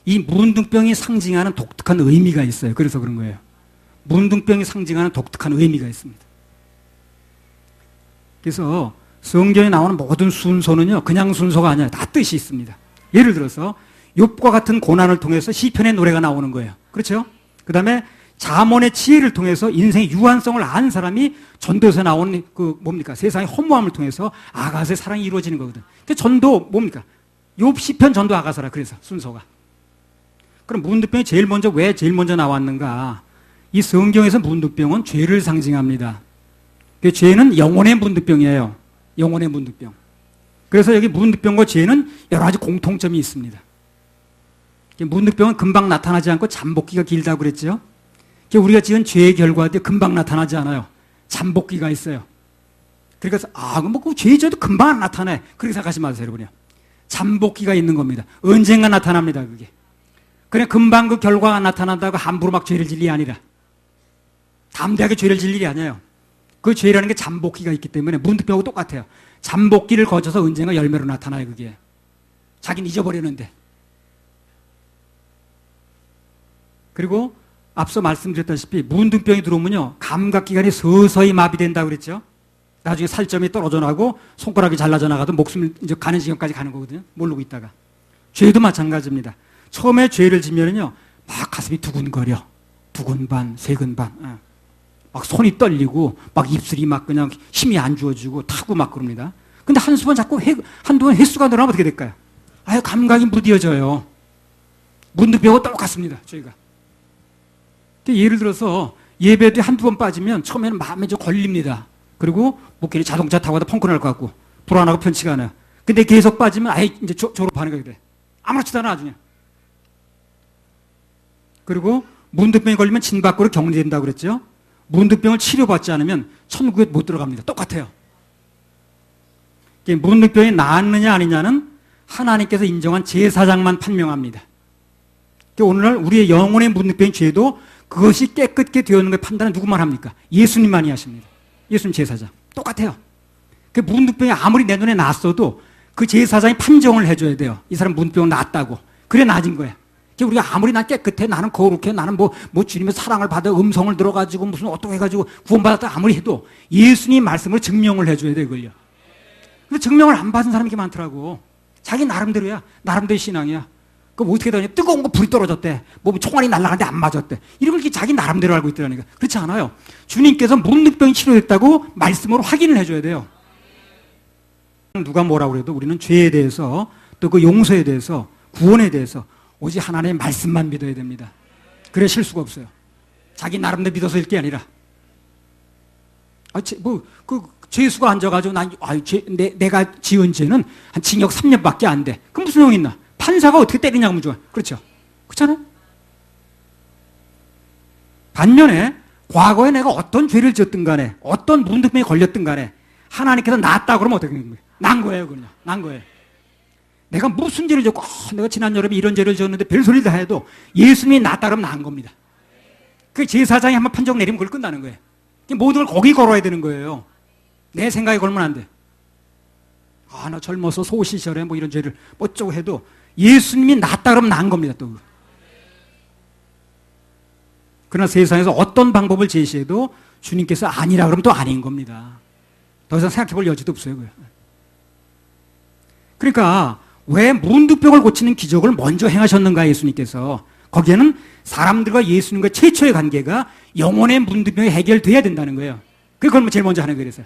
[SPEAKER 1] 이 문둥병이 상징하는 독특한 의미가 있어요. 그래서 그런 거예요. 문둥병이 상징하는 독특한 의미가 있습니다. 그래서 성경에 나오는 모든 순서는요, 그냥 순서가 아니라 다 뜻이 있습니다. 예를 들어서 욥과 같은 고난을 통해서 시편의 노래가 나오는 거예요. 그렇죠? 그 다음에 잠언의 지혜를 통해서 인생의 유한성을 안 사람이 전도에서 나오는 세상의 허무함을 통해서 아가서의 사랑이 이루어지는 거거든. 근데 전도 뭡니까? 욥 시편 전도 아가서라. 그래서 순서가. 그럼 문둥병이 왜 제일 먼저 나왔는가? 이 성경에서 문둥병은 죄를 상징합니다. 그 죄는 영혼의 문득병이에요. 영혼의 문득병. 그래서 여기 문득병과 죄는 여러 가지 공통점이 있습니다. 문득병은 금방 나타나지 않고 잠복기가 길다고 그랬죠. 우리가 지은 죄의 결과도 금방 나타나지 않아요. 잠복기가 있어요. 그러니까 그 죄의 저도 금방 안 나타나요. 그렇게 생각하지 마세요, 여러분요. 잠복기가 있는 겁니다. 언젠가 나타납니다, 그게. 그냥 금방 그 결과가 나타난다고 함부로 막 죄를 질 일이 아니라, 담대하게 죄를 질 일이 아니에요. 그 죄라는 게 잠복기가 있기 때문에 문득병하고 똑같아요. 잠복기를 거쳐서 언젠가 열매로 나타나요, 그게. 자기는 잊어버렸는데. 그리고 앞서 말씀드렸다시피 문득병이 들어오면요, 감각기관이 서서히 마비된다고 그랬죠. 나중에 살점이 떨어져 나고 손가락이 잘라져 나가도 목숨을 이제 가는 지경까지 가는 거거든요. 모르고 있다가. 죄도 마찬가지입니다. 처음에 죄를 지면은요, 막 가슴이 두근거려. 두근반, 세근반. 막 손이 떨리고, 막 입술이 막 그냥 힘이 안 주어지고 타고 막 그럽니다. 근데 한두 번 한두 번 횟수가 늘어나면 어떻게 될까요? 감각이 무뎌져요. 문득병하고 똑같습니다, 저희가. 예를 들어서 예배 때 한두 번 빠지면 처음에는 마음에 좀 걸립니다. 그리고 목길에 자동차 타고 가다 펑크 날 것 같고 불안하고 편치가 않아요. 근데 계속 빠지면 이제 졸업하는 거게 돼. 아무렇지도 않아 나중에. 그리고 문득병이 걸리면 진 밖으로 격리된다고 그랬죠. 문득병을 치료받지 않으면 천국에 못 들어갑니다. 똑같아요. 문득병이 나았느냐 아니냐는 하나님께서 인정한 제사장만 판명합니다. 오늘날 우리의 영혼의 문득병의 죄도 그것이 깨끗게 되었는 걸 판단은 누구만 합니까? 예수님만이 하십니다. 예수님 제사장. 똑같아요. 그 문득병이 아무리 내 눈에 났어도 그 제사장이 판정을 해줘야 돼요. 이 사람 문득병 났다고. 그래 나아진 거야. 우리가 아무리 난 깨끗해, 나는 거룩해, 나는 뭐 주님의 사랑을 받아 음성을 들어가지고 무슨 어떻게 해가지고 구원받았다 아무리 해도 예수님 말씀으로 증명을 해줘야 돼, 그걸요. 근데 증명을 안 받은 사람이 이렇게 많더라고. 자기 나름대로야. 나름대로 신앙이야. 그럼 어떻게 되냐? 뜨거운 거 불이 떨어졌대. 뭐 총알이 날아가는데 안 맞았대. 이런 걸 자기 나름대로 알고 있더라니까. 그렇지 않아요. 주님께서 문득병이 치료됐다고 말씀으로 확인을 해줘야 돼요. 누가 뭐라고 그래도 우리는 죄에 대해서 또 그 용서에 대해서 구원에 대해서 오직 하나님의 말씀만 믿어야 됩니다. 그래 실수가 없어요. 자기 나름대로 믿어서 일 게 아니라. 죄수가 앉아가지고 내가 지은 죄는 한 징역 3년밖에 안 돼. 그럼 무슨 용이 있나? 판사가 어떻게 때리냐고 하면 좋아. 그렇죠? 그렇잖아요? 반면에 과거에 내가 어떤 죄를 지었든 간에 어떤 문득병에 걸렸든 간에 하나님께서 낫다 그러면 어떻게 되는 거예요? 난 거예요, 그냥. 난 거예요. 내가 무슨 죄를 지었고 내가 지난 여름에 이런 죄를 지었는데 별소리 다 해도 예수님이 낫다 그러면 난 겁니다. 그 제사장이 한번 판정 내리면 그걸 끝나는 거예요. 모든 걸 거기 걸어야 되는 거예요. 내 생각에 걸면 안 돼. 나 젊어서 소시절에 뭐 이런 죄를 어쩌고 해도 예수님이 낫다 그러면 난 겁니다, 또. 그러나 세상에서 어떤 방법을 제시해도 주님께서 아니라 그러면 또 아닌 겁니다. 더 이상 생각해 볼 여지도 없어요, 그거. 그러니까 왜 문득병을 고치는 기적을 먼저 행하셨는가, 예수님께서. 거기에는 사람들과 예수님과 최초의 관계가 영혼의 문득병이 해결돼야 된다는 거예요. 그걸 제일 먼저 하는 거예요. 그래서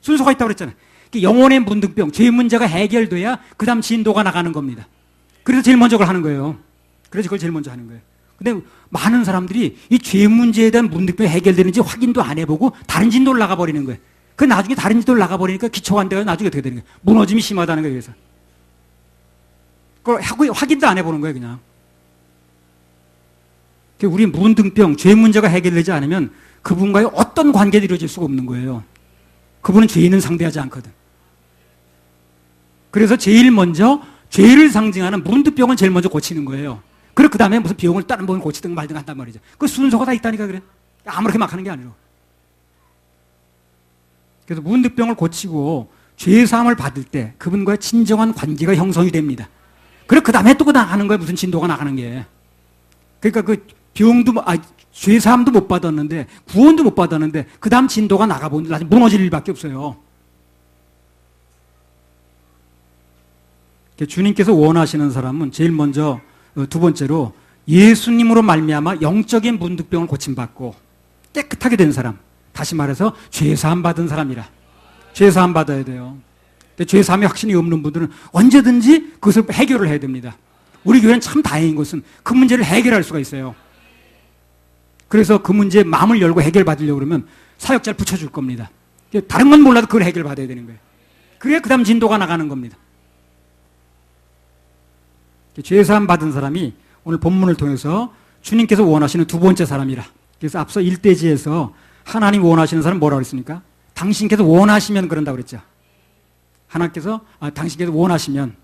[SPEAKER 1] 순서가 있다고 그랬잖아요. 영혼의 문득병, 죄 문제가 해결돼야 그 다음 진도가 나가는 겁니다. 그래서 제일 먼저 그걸 하는 거예요. 그래서 그걸 제일 먼저 하는 거예요. 근데 많은 사람들이 이 죄 문제에 대한 문득병이 해결되는지 확인도 안 해보고 다른 진도를 나가버리는 거예요. 그 나중에 다른 진도를 나가버리니까 기초가 안 돼서 나중에 어떻게 되는 거예요? 무너짐이 심하다는 거예요. 그래서 그걸 확인도 안 해보는 거예요, 그냥. 우리 문득병, 죄 문제가 해결되지 않으면 그분과의 어떤 관계도 이루어질 수가 없는 거예요. 그분은 죄인은 상대하지 않거든. 그래서 제일 먼저 죄를 상징하는 문득병을 제일 먼저 고치는 거예요. 그리고 그 다음에 무슨 병을 다른 병을 고치든 말든 한단 말이죠. 그 순서가 다 있다니까 그래. 아무렇게 막 하는 게 아니라. 그래서 문득병을 고치고 죄사함을 받을 때 그분과의 진정한 관계가 형성이 됩니다. 그리고 그 다음에 또 나가는 거예요. 무슨 진도가 나가는 게. 그러니까 그 병도 죄사함도 못 받았는데 구원도 못 받았는데 그 다음 진도가 나가보니 나중에 무너질 일밖에 없어요. 주님께서 원하시는 사람은 제일 먼저 두 번째로 예수님으로 말미암아 영적인 문득병을 고침받고 깨끗하게 된 사람, 다시 말해서 죄사함 받은 사람이라. 죄사함 받아야 돼요. 근데 죄사함이 확신이 없는 분들은 언제든지 그것을 해결을 해야 됩니다. 우리 교회는 참 다행인 것은 그 문제를 해결할 수가 있어요. 그래서 그 문제에 마음을 열고 해결받으려고 그러면 사역자를 붙여줄 겁니다. 다른 건 몰라도 그걸 해결받아야 되는 거예요. 그래야 그 다음 진도가 나가는 겁니다. 죄사함 받은 사람이 오늘 본문을 통해서 주님께서 원하시는 두 번째 사람이라. 그래서 앞서 1대지에서 하나님 원하시는 사람 뭐라고 그랬습니까? 당신께서 원하시면 그런다고 그랬죠. 당신께서 원하시면.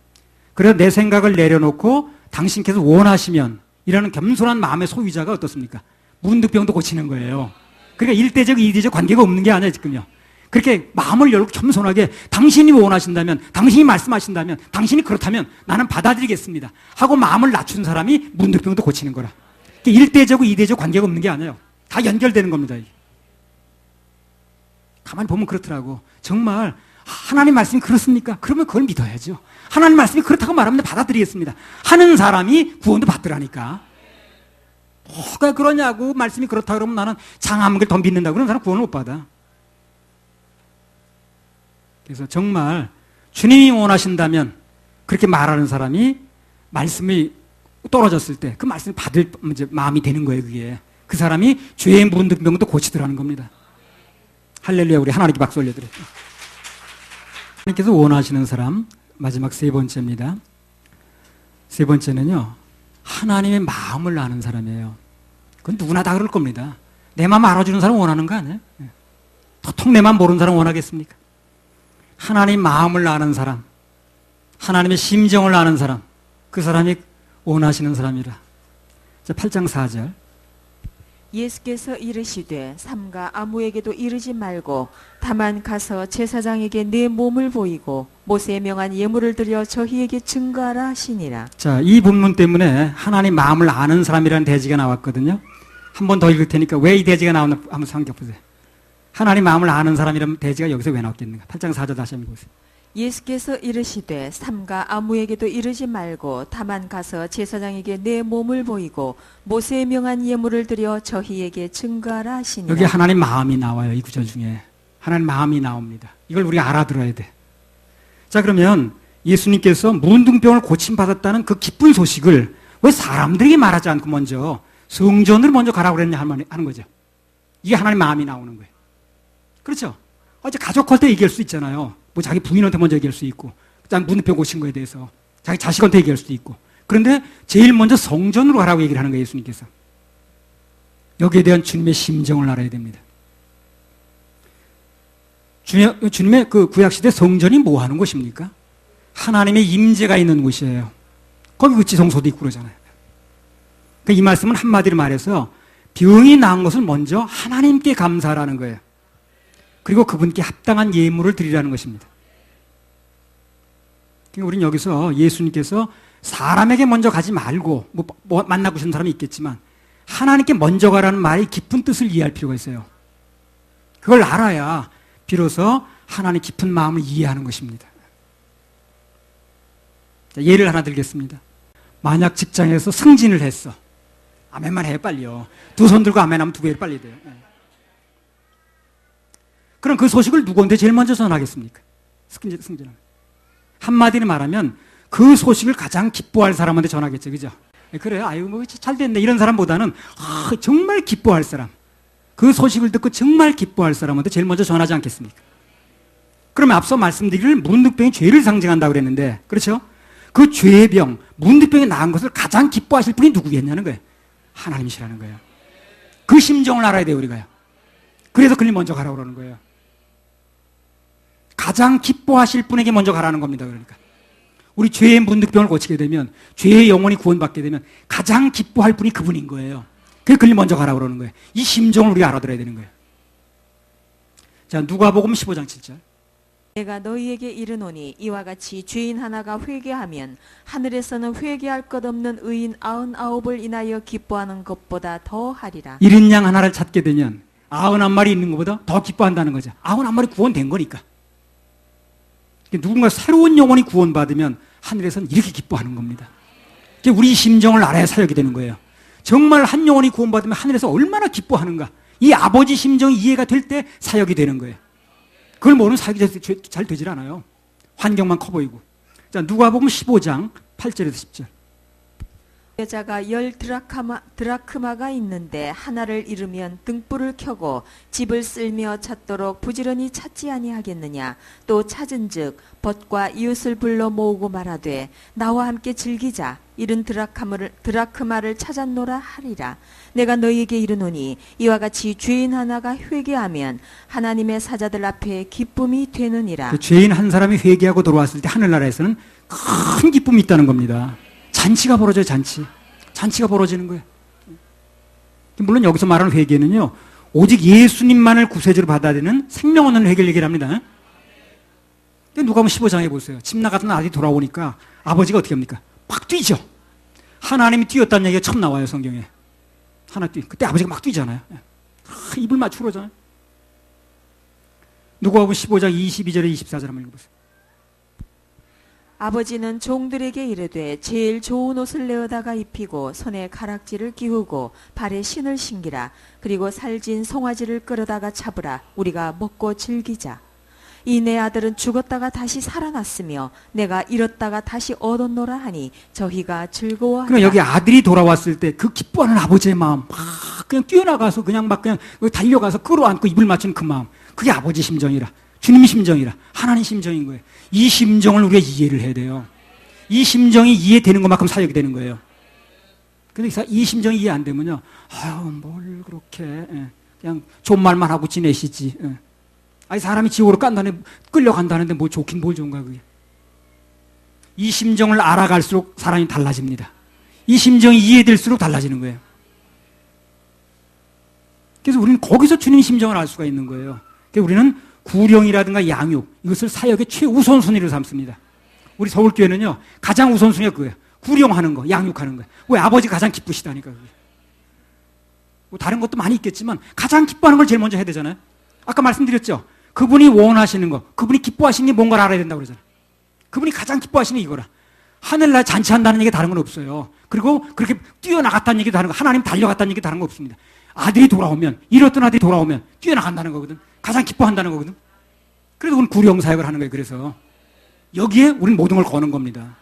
[SPEAKER 1] 그래서 내 생각을 내려놓고 당신께서 원하시면 이라는 겸손한 마음의 소유자가 어떻습니까? 문득병도 고치는 거예요. 그러니까 1대적, 2대적 관계가 없는 게 아니에요, 지금요. 그렇게 마음을 열고 겸손하게 당신이 원하신다면, 당신이 말씀하신다면, 당신이 그렇다면 나는 받아들이겠습니다 하고 마음을 낮춘 사람이 문득병도 고치는 거라. 1대적, 2대적 관계가 없는 게 아니에요. 다 연결되는 겁니다. 가만히 보면 그렇더라고. 정말 하나님 말씀이 그렇습니까? 그러면 그걸 믿어야죠. 하나님 말씀이 그렇다고 말하면 받아들이겠습니다 하는 사람이 구원도 받더라니까. 뭐가 그러냐고, 말씀이 그렇다 그러면 나는 장암을 더 믿는다 그러는 사람 구원을 못 받아. 그래서 정말 주님이 원하신다면 그렇게 말하는 사람이 말씀이 떨어졌을 때 그 말씀을 받을 마음이 되는 거예요. 그게 그 사람이 죄의 문득병도 고치더라는 겁니다. 할렐루야. 우리 하나님께 박수 올려드려요. 하나님께서 원하시는 사람, 마지막 세 번째입니다. 세 번째는요, 하나님의 마음을 아는 사람이에요. 그건 누구나 다 그럴 겁니다. 내 마음 알아주는 사람 원하는 거 아니에요? 도통 내 마음 모르는 사람 원하겠습니까? 하나님 마음을 아는 사람, 하나님의 심정을 아는 사람, 그 사람이 원하시는 사람이라. 자, 8장 4절.
[SPEAKER 2] 예수께서 이르시되 삼가 아무에게도 이르지 말고 다만 가서 제사장에게 내 몸을 보이고 모세에 명한 예물을 드려 저희에게 증거하라 하시니라.
[SPEAKER 1] 자, 이 본문 때문에 하나님 마음을 아는 사람이라는 대지가 나왔거든요. 한 번 더 읽을 테니까 왜 이 대지가 나오나 한번 생각해 보세요. 하나님 마음을 아는 사람이라는 대지가 여기서 왜 나왔겠는가? 8장 4절 다시 한번 보세요.
[SPEAKER 2] 예수께서 이르시되 삼가 아무에게도 이르지 말고 다만 가서 제사장에게 내 몸을 보이고 모세에 명한 예물을 드려 저희에게 증거하라 하시니라.
[SPEAKER 1] 여기 하나님 마음이 나와요. 이 구절 중에 하나님 마음이 나옵니다. 이걸 우리가 알아들어야 돼. 자, 그러면 예수님께서 문둥병을 고침받았다는 그 기쁜 소식을 왜 사람들에게 말하지 않고 먼저 성전으로 먼저 가라고 그랬냐 하는 거죠. 이게 하나님 마음이 나오는 거예요. 그렇죠? 어제 가족할 때 얘기할 수 있잖아요. 뭐 자기 부인한테 먼저 얘기할 수 있고, 그다음 문둥병 고친 거에 대해서 자기 자식한테 얘기할 수도 있고. 그런데 제일 먼저 성전으로 가라고 얘기를 하는 거예요, 예수님께서. 여기에 대한 주님의 심정을 알아야 됩니다. 주님의 그 구약시대 성전이 뭐 하는 곳입니까? 하나님의 임재가 있는 곳이에요. 거기 의지성소도 있고 그러잖아요. 이 말씀은 한마디로 말해서 병이 나은 것을 먼저 하나님께 감사하라는 거예요. 그리고 그분께 합당한 예물을 드리라는 것입니다. 그러니까 우리는 여기서 예수님께서 사람에게 먼저 가지 말고 뭐 만나고 싶은 사람이 있겠지만 하나님께 먼저 가라는 말이 깊은 뜻을 이해할 필요가 있어요. 그걸 알아야 비로소 하나님의 깊은 마음을 이해하는 것입니다. 자, 예를 하나 들겠습니다. 만약 직장에서 승진을 했어. 아멘만 해요, 빨리요. 두 손 들고 아멘하면 두 배 빨리 돼요. 그럼 그 소식을 누구한테 제일 먼저 전하겠습니까? 승진하면. 한마디로 말하면 그 소식을 가장 기뻐할 사람한테 전하겠죠. 그죠? 그래요. 아유, 뭐 잘 됐네. 이런 사람보다는 정말 기뻐할 사람. 그 소식을 듣고 정말 기뻐할 사람한테 제일 먼저 전하지 않겠습니까? 그러면 앞서 말씀드릴 문득병이 죄를 상징한다고 그랬는데, 그렇죠? 그 죄의 병, 문득병이 나은 것을 가장 기뻐하실 분이 누구겠냐는 거예요. 하나님이시라는 거예요. 그 심정을 알아야 돼요, 우리가요. 그래서 그를 먼저 가라고 그러는 거예요. 가장 기뻐하실 분에게 먼저 가라는 겁니다. 그러니까 우리 죄의 문득병을 고치게 되면, 죄의 영혼이 구원받게 되면 가장 기뻐할 분이 그분인 거예요. 그래서 그를 먼저 가라고 그러는 거예요. 이 심정을 우리가 알아들어야 되는 거예요. 자, 누가복음 15장 7절.
[SPEAKER 2] 내가 너희에게 이르노니 이와 같이 죄인 하나가 회개하면 하늘에서는 회개할 것 없는 의인 99을 인하여 기뻐하는 것보다 더 하리라.
[SPEAKER 1] 이른 양 하나를 찾게 되면 99마리 있는 것보다 더 기뻐한다는 거죠. 99마리 구원된 거니까. 누군가 새로운 영혼이 구원받으면 하늘에서는 이렇게 기뻐하는 겁니다. 우리 심정을 알아야 사역이 되는 거예요. 정말 한 영혼이 구원받으면 하늘에서 얼마나 기뻐하는가. 이 아버지 심정이 이해가 될 때 사역이 되는 거예요. 그걸 모르는 사역이 잘 되질 않아요. 환경만 커 보이고. 자, 누가복음 15장 8절에서 10절.
[SPEAKER 2] 여자가 10드라크마가 있는데 하나를 잃으면 등불을 켜고 집을 쓸며 찾도록 부지런히 찾지 아니하겠느냐. 또 찾은즉 벗과 이웃을 불러 모으고 말하되 나와 함께 즐기자. 잃은 드라크마를 찾았노라 하리라. 내가 너희에게 이르노니 이와 같이 죄인 하나가 회개하면 하나님의 사자들 앞에 기쁨이 되느니라.
[SPEAKER 1] 그 죄인 한 사람이 회개하고 돌아왔을 때 하늘나라에서는 큰 기쁨이 있다는 겁니다. 잔치가 벌어져요, 잔치. 잔치가 벌어지는 거예요. 물론 여기서 말하는 회개는요, 오직 예수님만을 구세주로 받아야 되는 생명 없는 회개를 얘기를 합니다. 근데 누가복음 15장에 보세요. 집 나갔던 아들이 돌아오니까 아버지가 어떻게 합니까? 막 뛰죠. 하나님이 뛰었다는 얘기가 처음 나와요, 성경에. 하나 그때 아버지가 막 뛰잖아요. 입을 맞추고 그러잖아요. 누가복음 15장 22절에 24절 한번 읽어보세요.
[SPEAKER 2] 아버지는 종들에게 이르되 제일 좋은 옷을 내어다가 입히고 손에 가락지를 끼우고 발에 신을 신기라. 그리고 살진 송아지를 끌어다가 잡으라. 우리가 먹고 즐기자. 이 내 아들은 죽었다가 다시 살아났으며 내가 잃었다가 다시 얻었노라 하니 저희가 즐거워하라.
[SPEAKER 1] 그럼 여기 아들이 돌아왔을 때 그 기뻐하는 아버지의 마음, 막 그냥 뛰어나가서 그냥 달려가서 끌어안고 입을 맞춘 그 마음, 그게 아버지 심정이라, 주님 심정이라, 하나님 심정인 거예요. 이 심정을 우리가 이해를 해야 돼요. 이 심정이 이해되는 것만큼 사역이 되는 거예요. 근데 이 심정이 이해 안 되면요, 아유 뭘 그렇게 그냥 좋은 말만 하고 지내시지. 아니 사람이 지옥으로 끌려간다는데 뭐 좋긴 뭘 좋은가 그게. 이 심정을 알아갈수록 사람이 달라집니다. 이 심정이 이해될수록 달라지는 거예요. 그래서 우리는 거기서 주님 심정을 알 수가 있는 거예요. 그래서 우리는 구령이라든가 양육, 이것을 사역의 최우선순위로 삼습니다. 우리 서울교회는요, 가장 우선순위가 그거예요. 구령하는 거, 양육하는 거예요. 왜? 아버지가 가장 기쁘시다니까 그게. 뭐 다른 것도 많이 있겠지만 가장 기뻐하는 걸 제일 먼저 해야 되잖아요. 아까 말씀드렸죠. 그분이 원하시는 거, 그분이 기뻐하시는 게 뭔가를 알아야 된다고 그러잖아요. 그분이 가장 기뻐하시는 게 이거라. 하늘날 잔치한다는 얘기 다른 건 없어요. 그리고 그렇게 뛰어나갔다는 얘기 다른 거, 하나님 달려갔다는 얘기 다른 거 없습니다. 아들이 돌아오면, 잃었던 아들이 돌아오면 뛰어나간다는 거거든. 가장 기뻐한다는 거거든. 그래서 우리는 구령 사역을 하는 거예요. 그래서 여기에 우리는 모든 걸 거는 겁니다.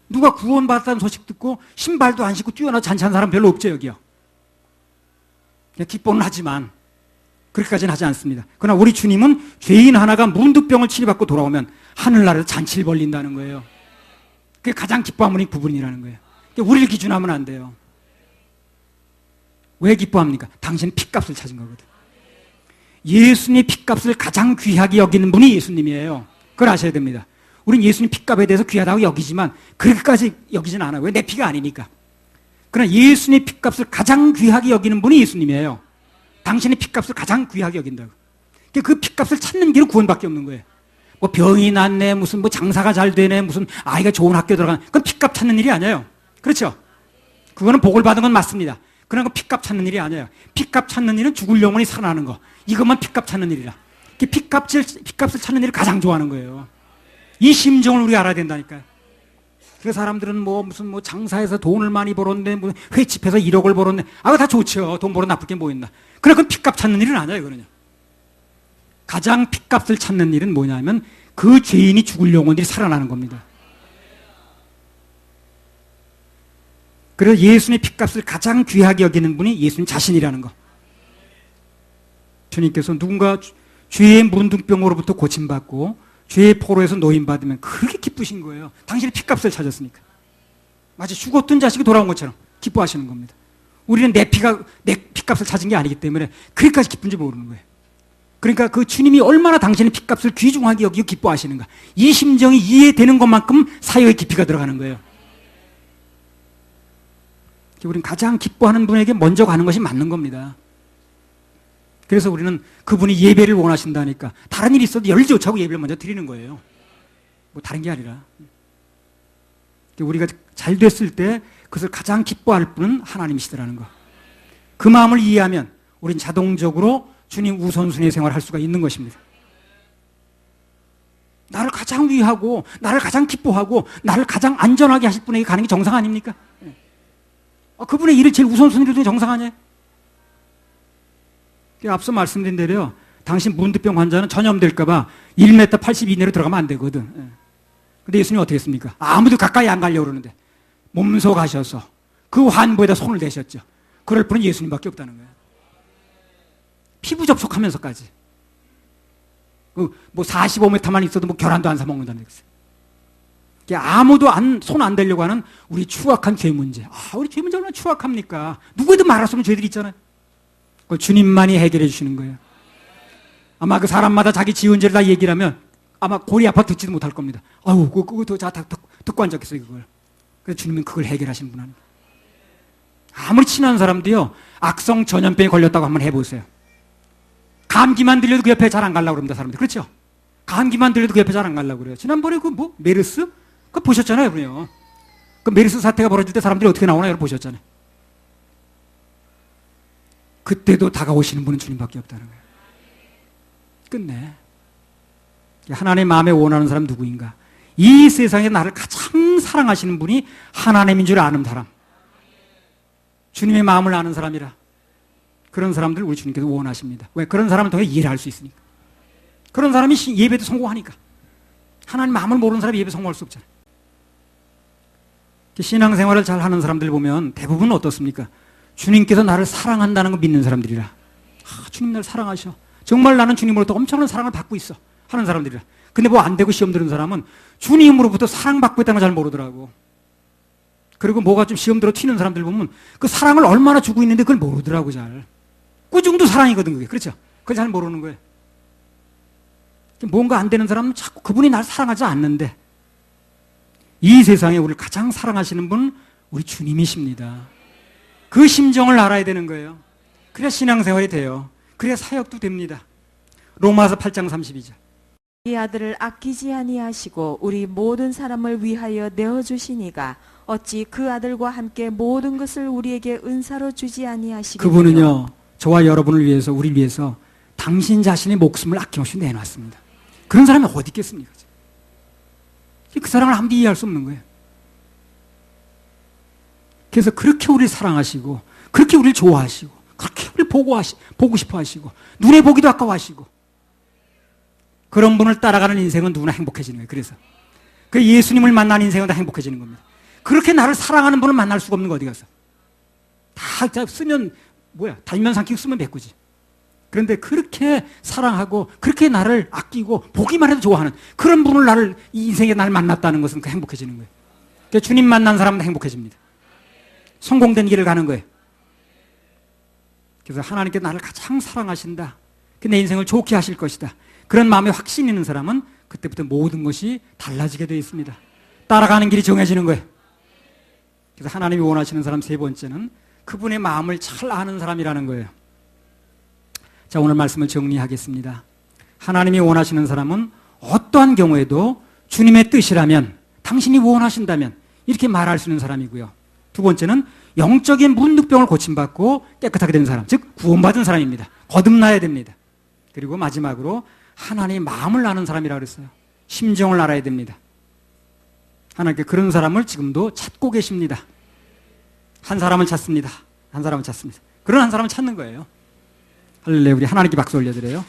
[SPEAKER 1] 누가 구원받았다는 소식 듣고 신발도 안 신고 뛰어나 잔치한 사람 별로 없죠, 여기요. 그냥 기뻐는 하지만 그렇게까지는 하지 않습니다. 그러나 우리 주님은 죄인 하나가 문득병을 치료받고 돌아오면 하늘나라에서 잔치를 벌린다는 거예요. 그게 가장 기뻐하는 분이 그분이라는 거예요. 그러니까 우리를 기준하면 안 돼요. 왜 기뻐합니까? 당신은 핏값을 찾은 거거든. 예수님의 핏값을 가장 귀하게 여기는 분이 예수님이에요. 그걸 아셔야 됩니다. 우린 예수님 핏값에 대해서 귀하다고 여기지만 그렇게까지 여기진 않아요. 왜? 내 피가 아니니까. 그러나 예수님의 핏값을 가장 귀하게 여기는 분이 예수님이에요. 당신의 핏값을 가장 귀하게 여긴다고. 그 핏값을 찾는 길은 구원밖에 없는 거예요. 뭐 병이 낫네, 무슨 뭐 장사가 잘 되네, 무슨 아이가 좋은 학교 들어가네. 그건 핏값 찾는 일이 아니에요. 그렇죠? 그거는 복을 받은 건 맞습니다. 그러나 그 핏값 찾는 일이 아니에요. 핏값 찾는 일은 죽을 영혼이 살아나는 거. 이것만 핏값 찾는 일이라. 핏값을 찾는 일을 가장 좋아하는 거예요. 이 심정을 우리가 알아야 된다니까요. 그 사람들은 무슨 장사해서 돈을 많이 벌었네, 뭐 횟집에서 1억을 벌었네. 그거 다 좋죠. 돈 벌어 나쁠 게 뭐 있나. 그러나 그건 핏값 찾는 일은 아니에요, 그거는요. 가장 핏값을 찾는 일은 뭐냐면 그 죄인이 죽을 영혼들이 살아나는 겁니다. 그래서 예수님의 핏값을 가장 귀하게 여기는 분이 예수님 자신이라는 거. 주님께서 누군가 죄의 문둥병으로부터 고침받고 죄의 포로에서 노임받으면 그렇게 기쁘신 거예요. 당신의 핏값을 찾았으니까. 마치 죽었던 자식이 돌아온 것처럼 기뻐하시는 겁니다. 우리는 내 핏값을 찾은 게 아니기 때문에 그렇게까지 기쁜지 모르는 거예요. 그러니까 그 주님이 얼마나 당신의 핏값을 귀중하게 여기고 기뻐하시는가. 이 심정이 이해되는 것만큼 사역의 깊이가 들어가는 거예요. 우리는 가장 기뻐하는 분에게 먼저 가는 것이 맞는 겁니다. 그래서 우리는 그분이 예배를 원하신다니까 다른 일이 있어도 열조차고 예배를 먼저 드리는 거예요. 뭐 다른 게 아니라. 우리가 잘 됐을 때 그것을 가장 기뻐할 분은 하나님이시더라는 거. 그 마음을 이해하면 우리는 자동적으로 주님 우선순위 생활을 할 수가 있는 것입니다. 나를 가장 위하고 나를 가장 기뻐하고 나를 가장 안전하게 하실 분에게 가는 게 정상 아닙니까? 그분의 일을 제일 우선순위로 두는 게 정상 아니에요? 앞서 말씀드린 대로요, 당신 문득병 환자는 전염될까봐 1m 80 이내로 들어가면 안 되거든. 근데 예수님이 어떻게 했습니까? 아무도 가까이 안 가려고 그러는데 몸소 가셔서 그 환부에다 손을 대셨죠. 그럴 분은 예수님밖에 없다는 거예요. 피부 접촉하면서까지. 뭐 45m만 있어도 뭐 계란도 안 사 먹는다는 거예요. 아무도 손 안 대려고 하는 우리 추악한 죄 문제. 우리 죄 문제 얼마나 추악합니까? 누구에도 말할 수 없는 죄들이 있잖아요. 그걸 주님만이 해결해 주시는 거예요. 아마 그 사람마다 자기 지은 죄를 다 얘기를 하면 아마 골이 아파 듣지도 못할 겁니다. 그거 다 듣고 앉았겠어요, 그걸. 그래서 주님은 그걸 해결하시는 분 아닙니다. 아무리 친한 사람도요, 악성 전염병에 걸렸다고 한번 해보세요. 감기만 들려도 그 옆에 잘 안 가려고 그럽니다, 사람들. 그렇죠? 감기만 들려도 그 옆에 잘 안 가려고 그래요. 지난번에 메르스? 그거 보셨잖아요, 그래요. 그 메르스 사태가 벌어질 때 사람들이 어떻게 나오나, 여러분 보셨잖아요. 그때도 다가오시는 분은 주님밖에 없다는 거예요. 끝내. 하나님의 마음에 원하는 사람 누구인가? 이 세상에 나를 가장 사랑하시는 분이 하나님인 줄 아는 사람. 주님의 마음을 아는 사람이라. 그런 사람들 우리 주님께서 원하십니다. 왜? 그런 사람을 통해 이해를 할 수 있으니까. 그런 사람이 예배도 성공하니까. 하나님 마음을 모르는 사람이 예배 성공할 수 없잖아요. 신앙생활을 잘 하는 사람들 보면 대부분 어떻습니까? 주님께서 나를 사랑한다는 걸 믿는 사람들이라. 주님 나를 사랑하셔. 정말 나는 주님으로부터 엄청난 사랑을 받고 있어. 하는 사람들이라. 근데 뭐 안 되고 시험 들은 사람은 주님으로부터 사랑받고 있다는 걸 잘 모르더라고. 그리고 뭐가 좀 시험 들어 튀는 사람들 보면 그 사랑을 얼마나 주고 있는데 그걸 모르더라고, 잘. 꾸중도 사랑이거든, 그게. 그렇죠? 그걸 잘 모르는 거예요. 뭔가 안 되는 사람은 자꾸 그분이 날 사랑하지 않는데, 이 세상에 우리를 가장 사랑하시는 분은 우리 주님이십니다. 그 심정을 알아야 되는 거예요. 그래야 신앙생활이 돼요. 그래야 사역도 됩니다. 로마서 8장 32절.
[SPEAKER 2] 이 아들을 아끼지 아니하시고 우리 모든 사람을 위하여 내어주시니가 어찌 그 아들과 함께 모든 것을 우리에게 은사로 주지 아니하시겠느냐.
[SPEAKER 1] 그분은요, 저와 여러분을 위해서, 우리를 위해서 당신 자신의 목숨을 아낌없이 내놨습니다. 그런 사람이 어디 있겠습니까? 그 사랑을 아무도 이해할 수 없는 거예요. 그래서 그렇게 우리를 사랑하시고, 그렇게 우리를 좋아하시고, 그렇게 우리를 보고 싶어 하시고, 눈에 보기도 아까워하시고, 그런 분을 따라가는 인생은 누구나 행복해지는 거예요. 그래서 그 예수님을 만난 인생은 다 행복해지는 겁니다. 그렇게 나를 사랑하는 분을 만날 수가 없는 거 어디 가서. 다 쓰면 달면 삼키고 쓰면 메꾸지. 그런데 그렇게 사랑하고 그렇게 나를 아끼고 보기만 해도 좋아하는 그런 분을 이 인생에 나를 만났다는 것은 그 행복해지는 거예요. 그러니까 주님 만난 사람은 행복해집니다. 성공된 길을 가는 거예요. 그래서 하나님께 나를 가장 사랑하신다. 내 인생을 좋게 하실 것이다. 그런 마음에 확신이 있는 사람은 그때부터 모든 것이 달라지게 되어 있습니다. 따라가는 길이 정해지는 거예요. 그래서 하나님이 원하시는 사람 세 번째는 그분의 마음을 잘 아는 사람이라는 거예요. 자, 오늘 말씀을 정리하겠습니다. 하나님이 원하시는 사람은 어떠한 경우에도 주님의 뜻이라면, 당신이 원하신다면 이렇게 말할 수 있는 사람이고요. 두 번째는 영적인 문득병을 고침받고 깨끗하게 된 사람, 즉 구원받은 사람입니다. 거듭나야 됩니다. 그리고 마지막으로 하나님의 마음을 아는 사람이라고 그랬어요. 심정을 알아야 됩니다. 하나님께 그런 사람을 지금도 찾고 계십니다. 한 사람을 찾습니다. 한 사람을 찾습니다. 그런 한 사람을 찾는 거예요. 할렐루야. 우리 하나님께 박수 올려드려요.